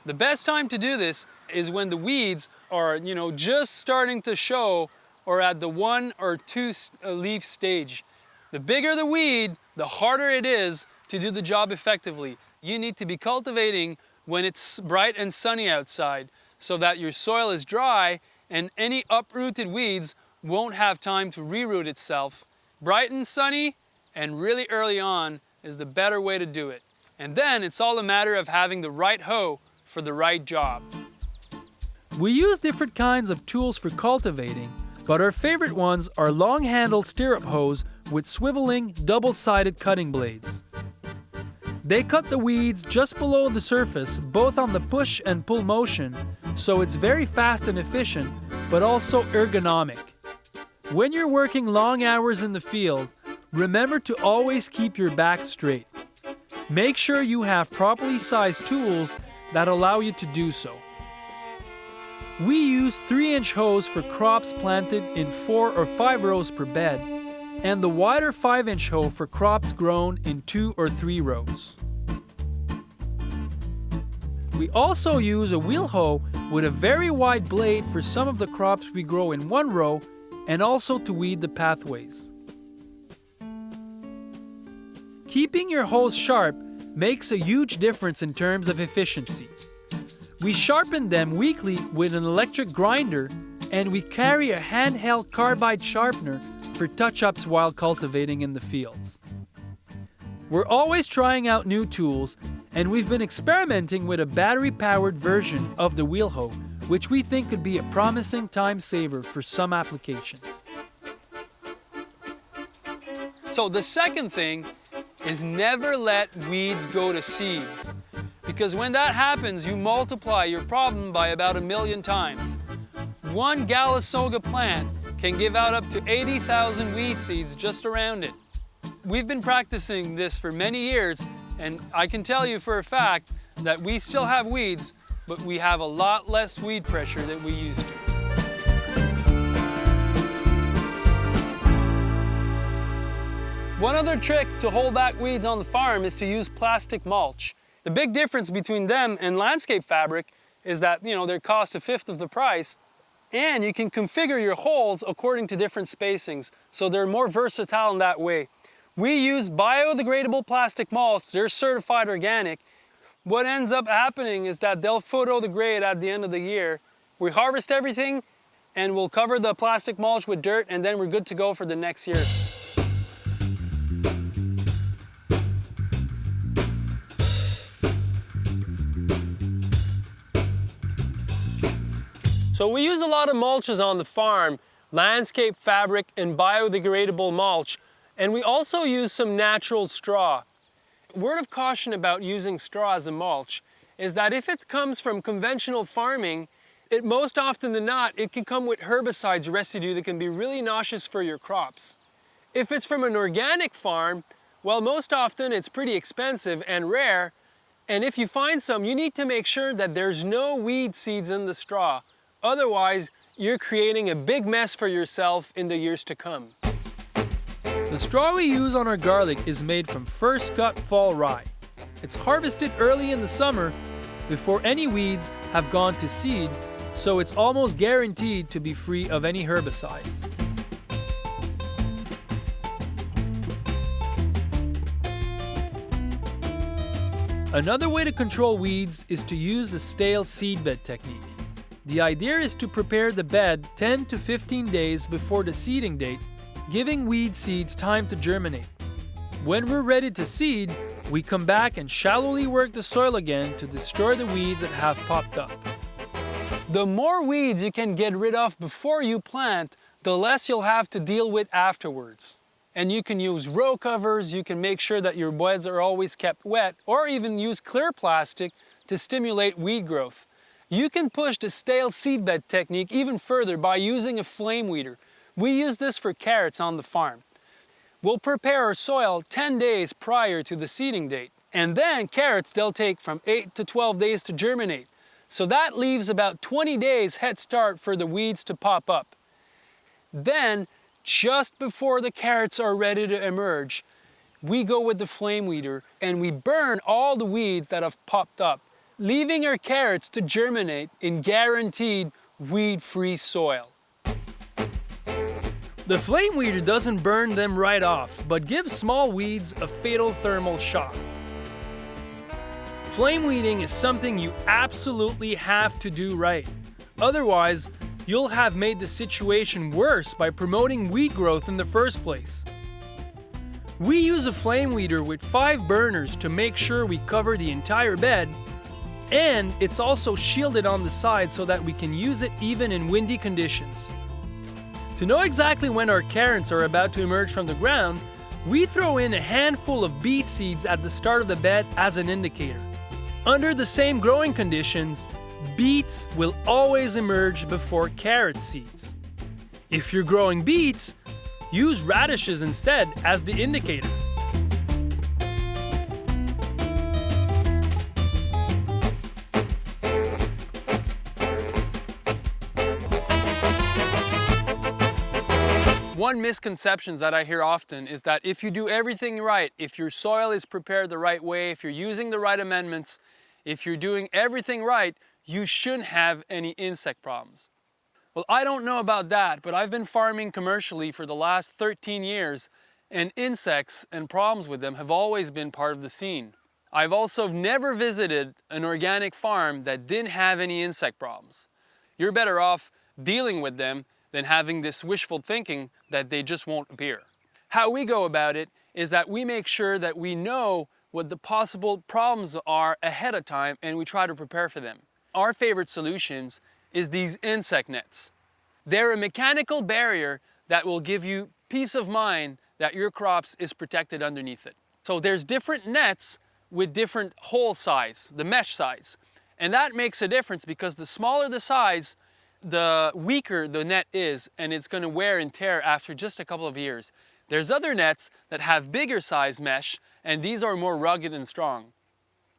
The best time to do this is when the weeds are, just starting to show or at the 1 or 2 leaf stage. The bigger the weed, the harder it is to do the job effectively. You need to be cultivating when it's bright and sunny outside so that your soil is dry and any uprooted weeds won't have time to reroot itself. Bright and sunny and really early on is the better way to do it. And then it's all a matter of having the right hoe for the right job. We use different kinds of tools for cultivating, but our favorite ones are long-handled stirrup hoes with swiveling, double-sided cutting blades. They cut the weeds just below the surface, both on the push and pull motion, so it's very fast and efficient, but also ergonomic. When you're working long hours in the field, remember to always keep your back straight. Make sure you have properly sized tools that allow you to do so. We use 3-inch hoes for crops planted in 4 or 5 rows per bed, and the wider 5-inch hoe for crops grown in 2 or 3 rows. We also use a wheel hoe with a very wide blade for some of the crops we grow in 1 row and also to weed the pathways. Keeping your hoes sharp makes a huge difference in terms of efficiency. We sharpen them weekly with an electric grinder and we carry a handheld carbide sharpener for touch-ups while cultivating in the fields. We're always trying out new tools, and we've been experimenting with a battery-powered version of the wheel hoe, which we think could be a promising time saver for some applications. So the second thing is never let weeds go to seeds, because when that happens, you multiply your problem by about 1 million times. One Galasoga plant can give out up to 80,000 weed seeds just around it. We've been practicing this for many years, and I can tell you for a fact that we still have weeds, but we have a lot less weed pressure than we used to. One other trick to hold back weeds on the farm is to use plastic mulch. The big difference between them and landscape fabric is that, they cost 1/5 of the price, and you can configure your holes according to different spacings, so they're more versatile in that way. We use biodegradable plastic mulch. They're certified organic. What ends up happening is that they'll photodegrade at the end of the year. We harvest everything, and we'll cover the plastic mulch with dirt, and then we're good to go for the next year. So we use a lot of mulches on the farm, landscape fabric and biodegradable mulch, and we also use some natural straw. Word of caution about using straw as a mulch is that if it comes from conventional farming, most often than not, it can come with herbicides residue that can be really noxious for your crops. If it's from an organic farm, well, most often it's pretty expensive and rare, and if you find some, you need to make sure that there's no weed seeds in the straw. Otherwise, you're creating a big mess for yourself in the years to come. The straw we use on our garlic is made from first cut fall rye. It's harvested early in the summer before any weeds have gone to seed, so it's almost guaranteed to be free of any herbicides. Another way to control weeds is to use the stale seedbed technique. The idea is to prepare the bed 10 to 15 days before the seeding date, giving weed seeds time to germinate. When we're ready to seed, we come back and shallowly work the soil again to destroy the weeds that have popped up. The more weeds you can get rid of before you plant, the less you'll have to deal with afterwards. And you can use row covers, you can make sure that your beds are always kept wet, or even use clear plastic to stimulate weed growth. You can push the stale seedbed technique even further by using a flame weeder. We use this for carrots on the farm. We'll prepare our soil 10 days prior to the seeding date, and then carrots, they'll take from 8 to 12 days to germinate. So that leaves about 20 days head start for the weeds to pop up. Then, just before the carrots are ready to emerge, we go with the flame weeder and we burn all the weeds that have popped up, leaving our carrots to germinate in guaranteed weed-free soil. The flame weeder doesn't burn them right off, but gives small weeds a fatal thermal shock. Flame weeding is something you absolutely have to do right. Otherwise, you'll have made the situation worse by promoting weed growth in the first place. We use a flame weeder with 5 burners to make sure we cover the entire bed, and it's also shielded on the side so that we can use it even in windy conditions. To know exactly when our carrots are about to emerge from the ground, we throw in a handful of beet seeds at the start of the bed as an indicator. Under the same growing conditions, beets will always emerge before carrot seeds. If you're growing beets, use radishes instead as the indicator. One misconception that I hear often is that if you do everything right, if your soil is prepared the right way, if you're using the right amendments, if you're doing everything right, you shouldn't have any insect problems. Well, I don't know about that, but I've been farming commercially for the last 13 years, and insects and problems with them have always been part of the scene. I've also never visited an organic farm that didn't have any insect problems. You're better off dealing with them than having this wishful thinking that they just won't appear. How we go about it is that we make sure that we know what the possible problems are ahead of time and we try to prepare for them. Our favorite solutions is these insect nets. They're a mechanical barrier that will give you peace of mind that your crops is protected underneath it. So there's different nets with different hole size, the mesh size. And that makes a difference because the smaller the size, the weaker the net is, and it's going to wear and tear after just a couple of years. There's other nets that have bigger size mesh, and these are more rugged and strong.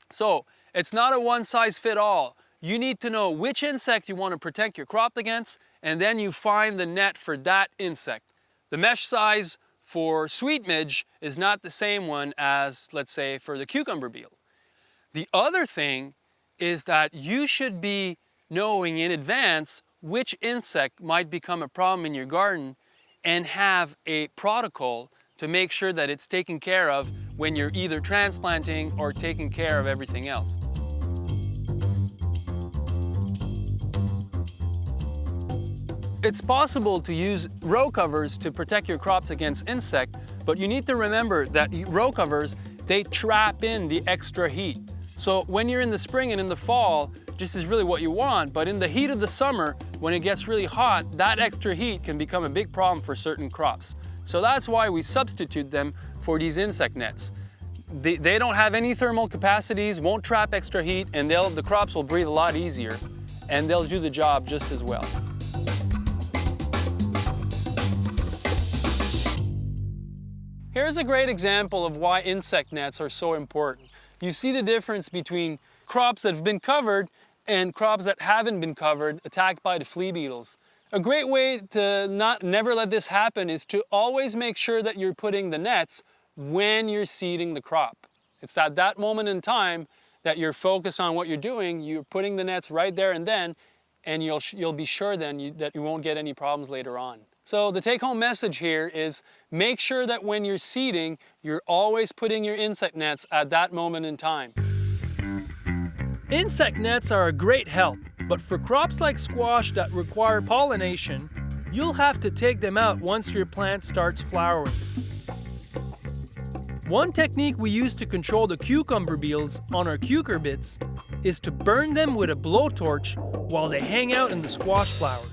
So it's not a one size fit all. You need to know which insect you want to protect your crop against, and then you find the net for that insect. The mesh size for sweet midge is not the same one as, let's say, for the cucumber beetle. The other thing is that you should be knowing in advance which insect might become a problem in your garden and have a protocol to make sure that it's taken care of when you're either transplanting or taking care of everything else. It's possible to use row covers to protect your crops against insect, but you need to remember that row covers, they trap in the extra heat. So when you're in the spring and in the fall, this is really what you want, but in the heat of the summer, when it gets really hot, that extra heat can become a big problem for certain crops. So that's why we substitute them for these insect nets. They don't have any thermal capacities, won't trap extra heat, and the crops will breathe a lot easier, and they'll do the job just as well. Here's a great example of why insect nets are so important. You see the difference between crops that have been covered and crops that haven't been covered, attacked by the flea beetles. A great way to never let this happen is to always make sure that you're putting the nets when you're seeding the crop. It's at that moment in time that you're focused on what you're doing, you're putting the nets right there and then, and you'll be sure then that you won't get any problems later on. So the take-home message here is make sure that when you're seeding, you're always putting your insect nets at that moment in time. Insect nets are a great help, but for crops like squash that require pollination, you'll have to take them out once your plant starts flowering. One technique we use to control the cucumber beetles on our cucurbits is to burn them with a blowtorch while they hang out in the squash flowers.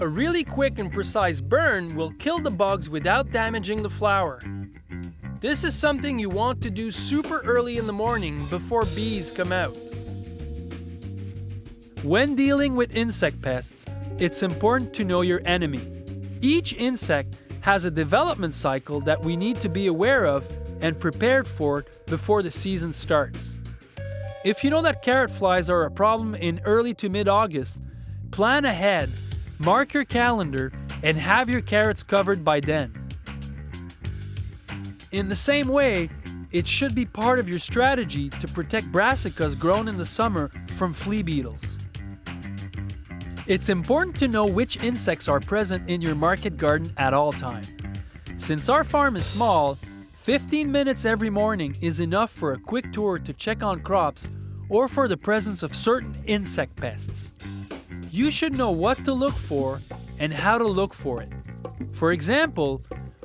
A really quick and precise burn will kill the bugs without damaging the flower. This is something you want to do super early in the morning before bees come out. When dealing with insect pests, it's important to know your enemy. Each insect has a development cycle that we need to be aware of and prepared for before the season starts. If you know that carrot flies are a problem in early to mid-August, plan ahead, mark your calendar, and have your carrots covered by then. In the same way, it should be part of your strategy to protect brassicas grown in the summer from flea beetles. It's important to know which insects are present in your market garden at all times. Since our farm is small, 15 minutes every morning is enough for a quick tour to check on crops or for the presence of certain insect pests. You should know what to look for and how to look for it. For example,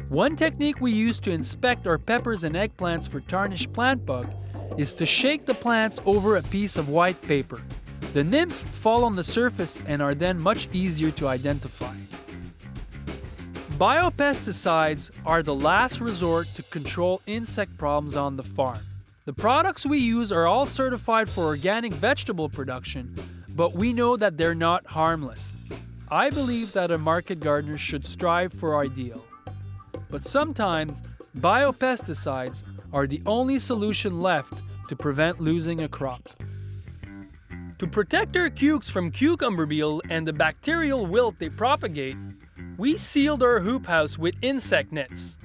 one technique we use to inspect our peppers and eggplants for tarnished plant bug is to shake the plants over a piece of white paper. The nymphs fall on the surface and are then much easier to identify. Biopesticides are the last resort to control insect problems on the farm. The products we use are all certified for organic vegetable production, but we know that they're not harmless. I believe that a market gardener should strive for ideal. But sometimes, biopesticides are the only solution left to prevent losing a crop. To protect our cukes from cucumber beetle and the bacterial wilt they propagate, we sealed our hoop house with insect nets.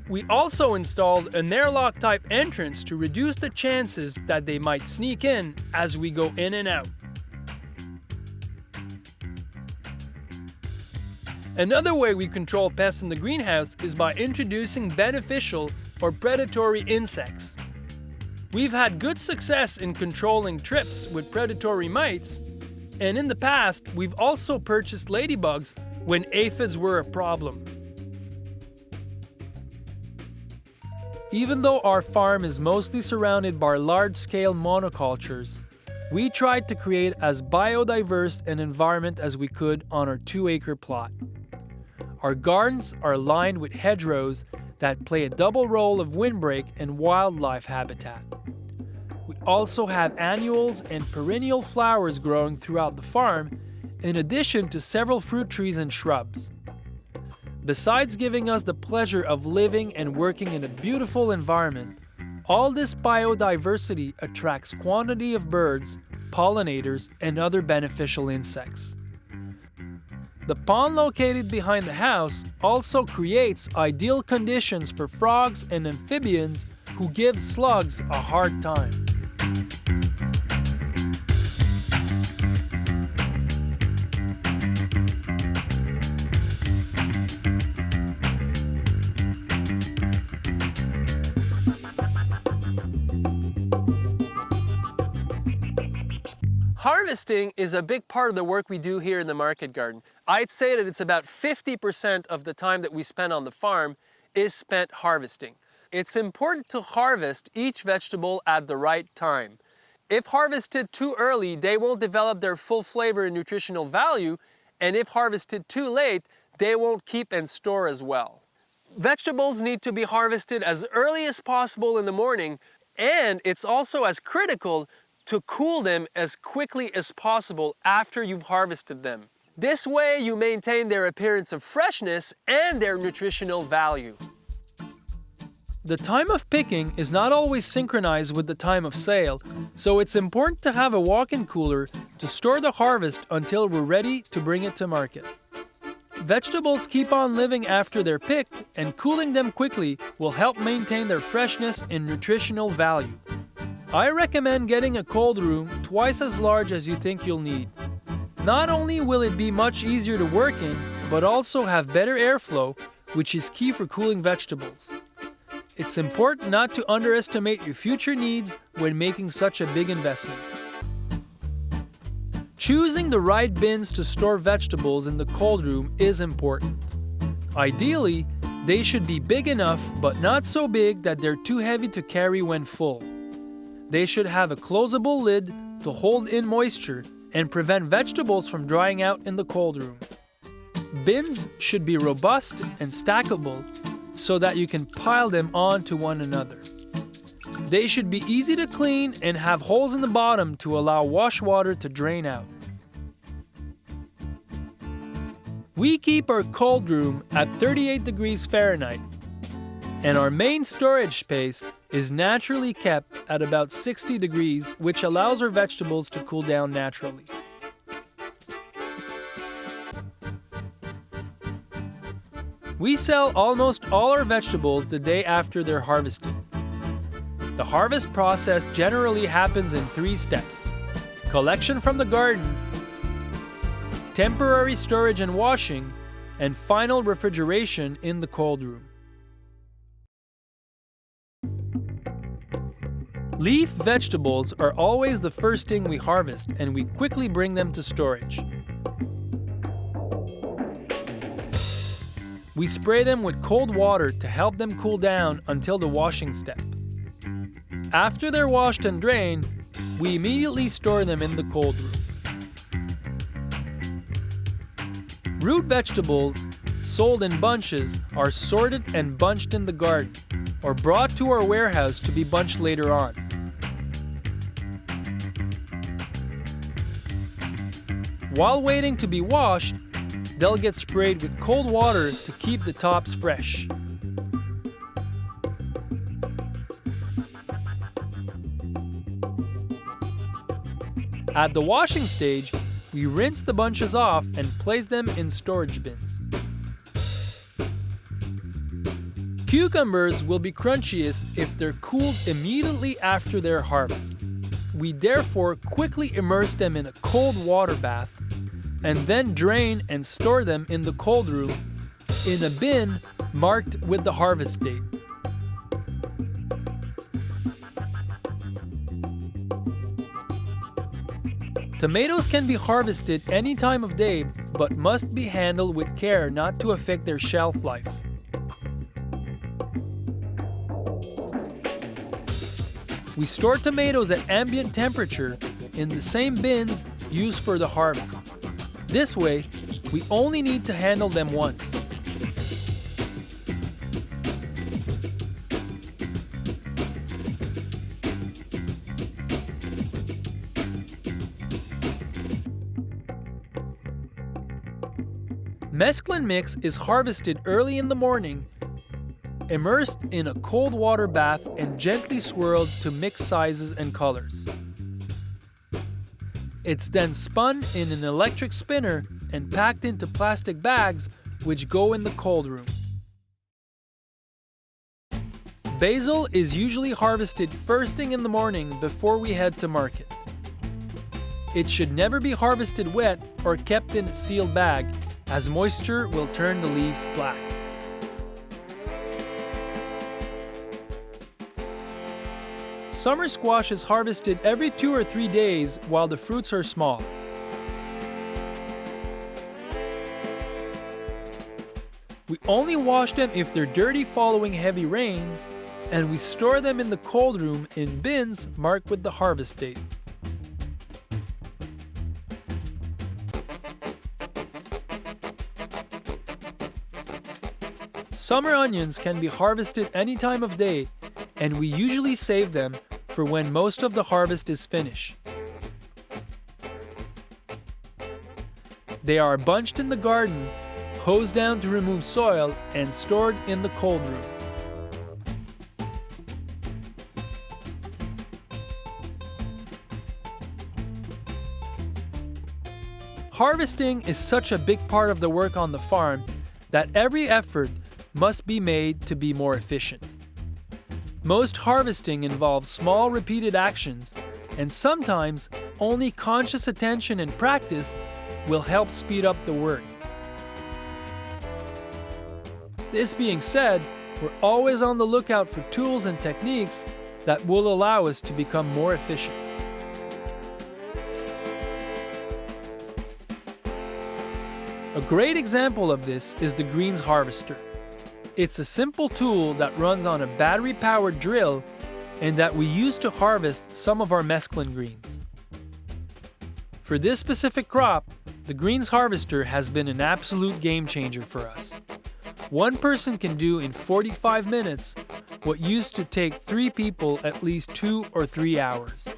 We also installed an airlock type entrance to reduce the chances that they might sneak in as we go in and out. Another way we control pests in the greenhouse is by introducing beneficial or predatory insects. We've had good success in controlling trips with predatory mites, And in the past, we've also purchased ladybugs when aphids were a problem. Even though our farm is mostly surrounded by large-scale monocultures, we tried to create as biodiverse an environment as we could on our 2-acre plot. Our gardens are lined with hedgerows that play a double role of windbreak and wildlife habitat. We also have annuals and perennial flowers growing throughout the farm, in addition to several fruit trees and shrubs. Besides giving us the pleasure of living and working in a beautiful environment, all this biodiversity attracts quantity of birds, pollinators, and other beneficial insects. The pond located behind the house also creates ideal conditions for frogs and amphibians who give slugs a hard time. Harvesting is a big part of the work we do here in the market garden. I'd say that it's about 50% of the time that we spend on the farm is spent harvesting. It's important to harvest each vegetable at the right time. If harvested too early, they won't develop their full flavor and nutritional value, and if harvested too late, they won't keep and store as well. Vegetables need to be harvested as early as possible in the morning, and it's also as critical to cool them as quickly as possible after you've harvested them. This way you maintain their appearance of freshness and their nutritional value. The time of picking is not always synchronized with the time of sale, so it's important to have a walk-in cooler to store the harvest until we're ready to bring it to market. Vegetables keep on living after they're picked, and cooling them quickly will help maintain their freshness and nutritional value. I recommend getting a cold room twice as large as you think you'll need. Not only will it be much easier to work in, but also have better airflow, which is key for cooling vegetables. It's important not to underestimate your future needs when making such a big investment. Choosing the right bins to store vegetables in the cold room is important. Ideally, they should be big enough but not so big that they're too heavy to carry when full. They should have a closable lid to hold in moisture and prevent vegetables from drying out in the cold room. Bins should be robust and stackable so that you can pile them onto one another. They should be easy to clean and have holes in the bottom to allow wash water to drain out. We keep our cold room at 38 degrees Fahrenheit, and our main storage space is naturally kept at about 60 degrees, which allows our vegetables to cool down naturally. We sell almost all our vegetables the day after they're harvested. The harvest process generally happens in 3 steps: collection from the garden, temporary storage and washing, and final refrigeration in the cold room. Leaf vegetables are always the first thing we harvest, and we quickly bring them to storage. We spray them with cold water to help them cool down until the washing step. After they're washed and drained, we immediately store them in the cold room. Root vegetables sold in bunches are sorted and bunched in the garden, or brought to our warehouse to be bunched later on. While waiting to be washed, they'll get sprayed with cold water to keep the tops fresh. At the washing stage, we rinse the bunches off and place them in storage bins. Cucumbers will be crunchiest if they're cooled immediately after their harvest. We therefore quickly immerse them in a cold water bath and then drain and store them in the cold room in a bin marked with the harvest date. Tomatoes can be harvested any time of day, but must be handled with care not to affect their shelf life. We store tomatoes at ambient temperature in the same bins used for the harvest. This way, we only need to handle them once. Mesclun mix is harvested early in the morning, immersed in a cold water bath and gently swirled to mix sizes and colors. It's then spun in an electric spinner and packed into plastic bags which go in the cold room. Basil is usually harvested first thing in the morning before we head to market. It should never be harvested wet or kept in a sealed bag, as moisture will turn the leaves black. Summer squash is harvested every 2 or 3 days while the fruits are small. We only wash them if they're dirty following heavy rains, and we store them in the cold room in bins marked with the harvest date. Summer onions can be harvested any time of day, and we usually save them for when most of the harvest is finished. They are bunched in the garden, hosed down to remove soil, and stored in the cold room. Harvesting is such a big part of the work on the farm that every effort must be made to be more efficient. Most harvesting involves small repeated actions, and sometimes only conscious attention and practice will help speed up the work. This being said, we're always on the lookout for tools and techniques that will allow us to become more efficient. A great example of this is the greens harvester. It's a simple tool that runs on a battery-powered drill and that we use to harvest some of our mesclun greens. For this specific crop, the greens harvester has been an absolute game changer for us. One person can do in 45 minutes what used to take 3 people at least 2 or 3 hours.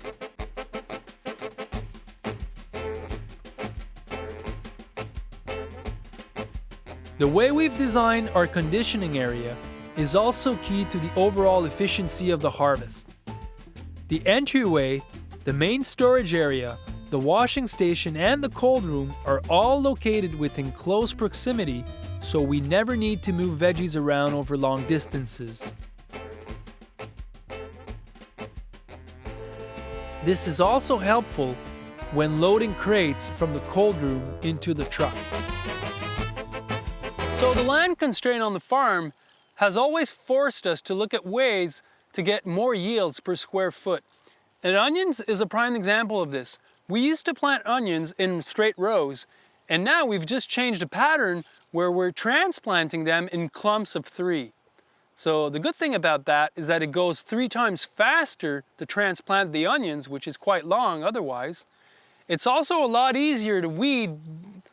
The way we've designed our conditioning area is also key to the overall efficiency of the harvest. The entryway, the main storage area, the washing station, and the cold room are all located within close proximity, so we never need to move veggies around over long distances. This is also helpful when loading crates from the cold room into the truck. So the land constraint on the farm has always forced us to look at ways to get more yields per square foot. And onions is a prime example of this. We used to plant onions in straight rows, and now we've just changed a pattern where we're transplanting them in clumps of 3. So the good thing about that is that it goes 3 times faster to transplant the onions, which is quite long otherwise. It's also a lot easier to weed,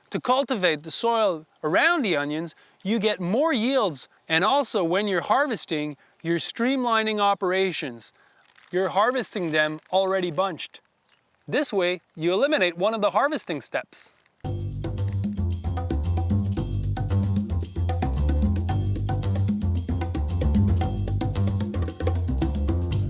to cultivate the soil around the onions. You get more yields, and also when you're harvesting, you're streamlining operations. You're harvesting them already bunched. This way, you eliminate one of the harvesting steps.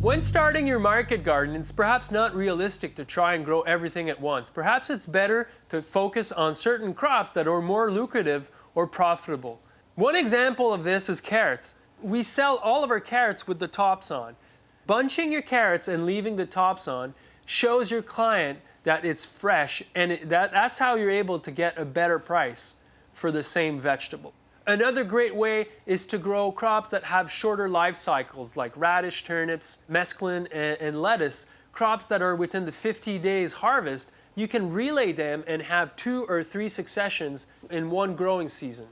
When starting your market garden, it's perhaps not realistic to try and grow everything at once. Perhaps it's better to focus on certain crops that are more lucrative or profitable. One example of this is carrots. We sell all of our carrots with the tops on. Bunching your carrots and leaving the tops on shows your client that it's fresh, and that's how you're able to get a better price for the same vegetable. Another great way is to grow crops that have shorter life cycles, like radish, turnips, mesclun, and lettuce, crops that are within the 50 days harvest you can relay them and have 2 or 3 successions in one growing season.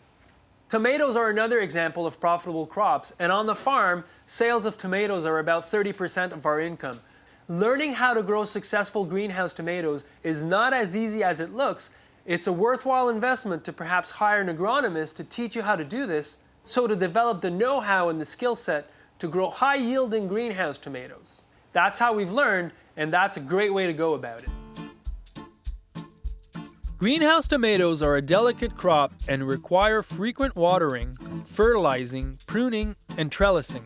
Tomatoes are another example of profitable crops, and on the farm, sales of tomatoes are about 30% of our income. Learning how to grow successful greenhouse tomatoes is not as easy as it looks. It's a worthwhile investment to perhaps hire an agronomist to teach you how to do this, so to develop the know-how and the skill set to grow high-yielding greenhouse tomatoes. That's how we've learned, and that's a great way to go about it. Greenhouse tomatoes are a delicate crop and require frequent watering, fertilizing, pruning, and trellising.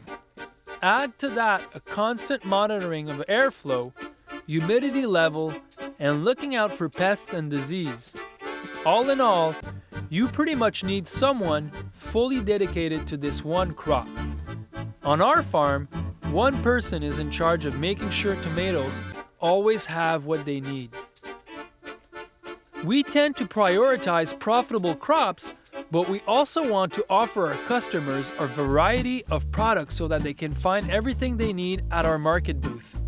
Add to that a constant monitoring of airflow, humidity level, and looking out for pests and disease. All in all, you pretty much need someone fully dedicated to this one crop. On our farm, one person is in charge of making sure tomatoes always have what they need. We tend to prioritize profitable crops, but we also want to offer our customers a variety of products so that they can find everything they need at our market booth.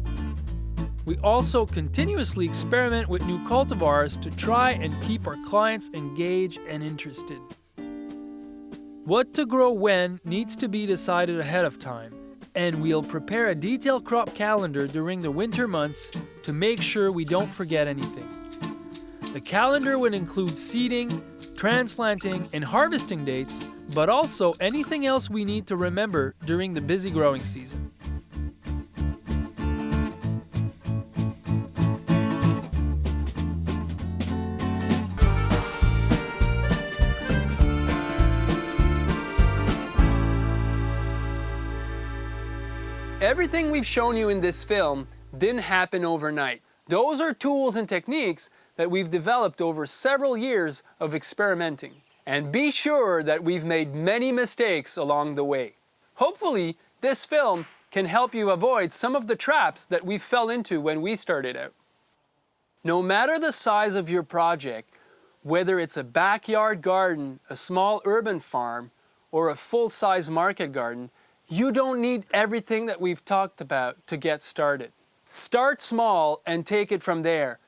We also continuously experiment with new cultivars to try and keep our clients engaged and interested. What to grow when needs to be decided ahead of time, and we'll prepare a detailed crop calendar during the winter months to make sure we don't forget anything. The calendar would include seeding, transplanting, and harvesting dates, but also anything else we need to remember during the busy growing season. Everything we've shown you in this film didn't happen overnight. Those are tools and techniques that we've developed over several years of experimenting. And be sure that we've made many mistakes along the way. Hopefully, this film can help you avoid some of the traps that we fell into when we started out. No matter the size of your project, whether it's a backyard garden, a small urban farm, or a full-size market garden, you don't need everything that we've talked about to get started. Start small and take it from there.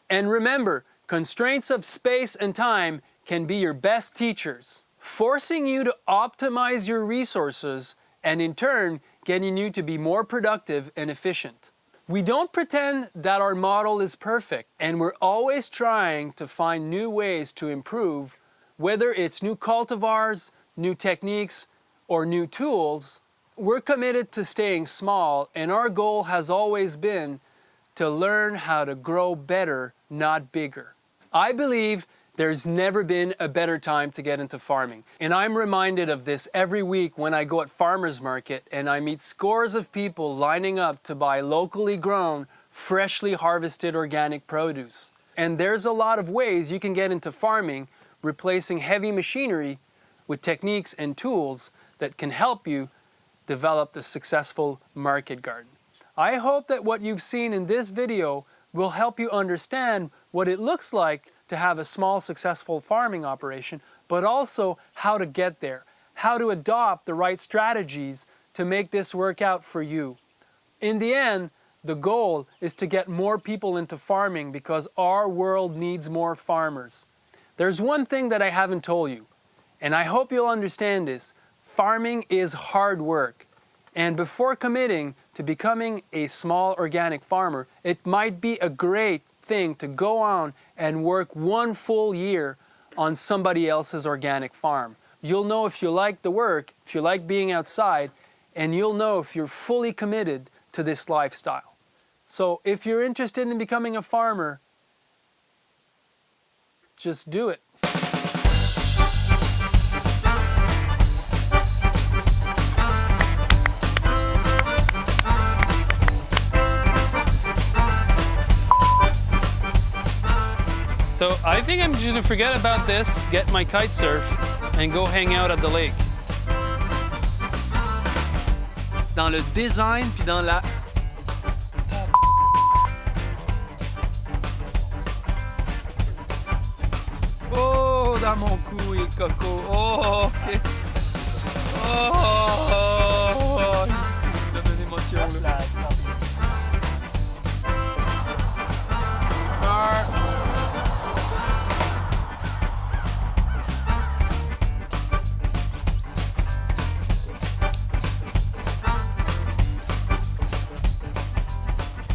And remember, constraints of space and time can be your best teachers, forcing you to optimize your resources and in turn, getting you to be more productive and efficient. We don't pretend that our model is perfect, and we're always trying to find new ways to improve, whether it's new cultivars, new techniques, or new tools. We're committed to staying small, and our goal has always been to learn how to grow better, not bigger. I believe there's never been a better time to get into farming. And I'm reminded of this every week when I go at farmers market and I meet scores of people lining up to buy locally grown, freshly harvested organic produce. And there's a lot of ways you can get into farming, replacing heavy machinery with techniques and tools that can help you develop the successful market garden. I hope that what you've seen in this video will help you understand what it looks like to have a small successful farming operation, but also how to get there, how to adopt the right strategies to make this work out for you. In the end, the goal is to get more people into farming because our world needs more farmers. There's one thing that I haven't told you, and I hope you'll understand this. Farming is hard work. And before committing to becoming a small organic farmer, it might be a great thing to go on and work one full year on somebody else's organic farm. You'll know if you like the work, if you like being outside, and you'll know if you're fully committed to this lifestyle. So if you're interested in becoming a farmer, just do it. So I think I'm just gonna forget about this, get my kite surf, and go hang out at the lake. Dans le design, puis dans la... Oh, dans mon cou, et coco. Oh, ok. Oh, il me donne une émotion, là.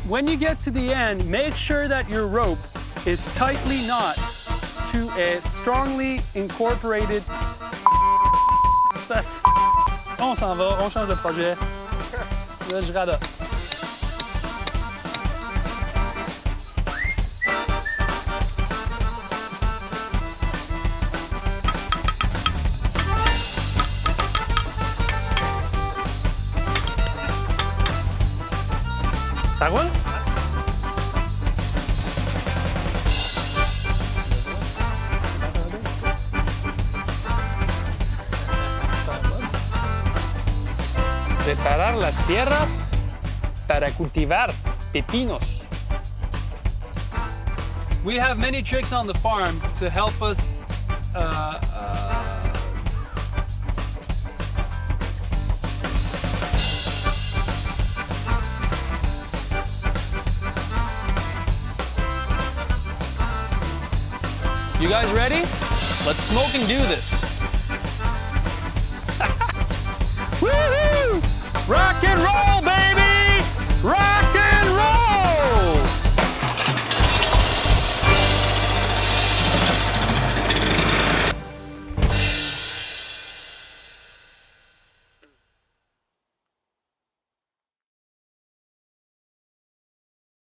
When you get to the end, make sure that your rope is tightly knot to a strongly incorporated. On s'en va, on change de projet. Là, je radote. Ça roule? Preparar la tierra para cultivar pepinos. We have many tricks on the farm to help us You guys ready? Let's smoke and do this. Woohoo! Rock and roll!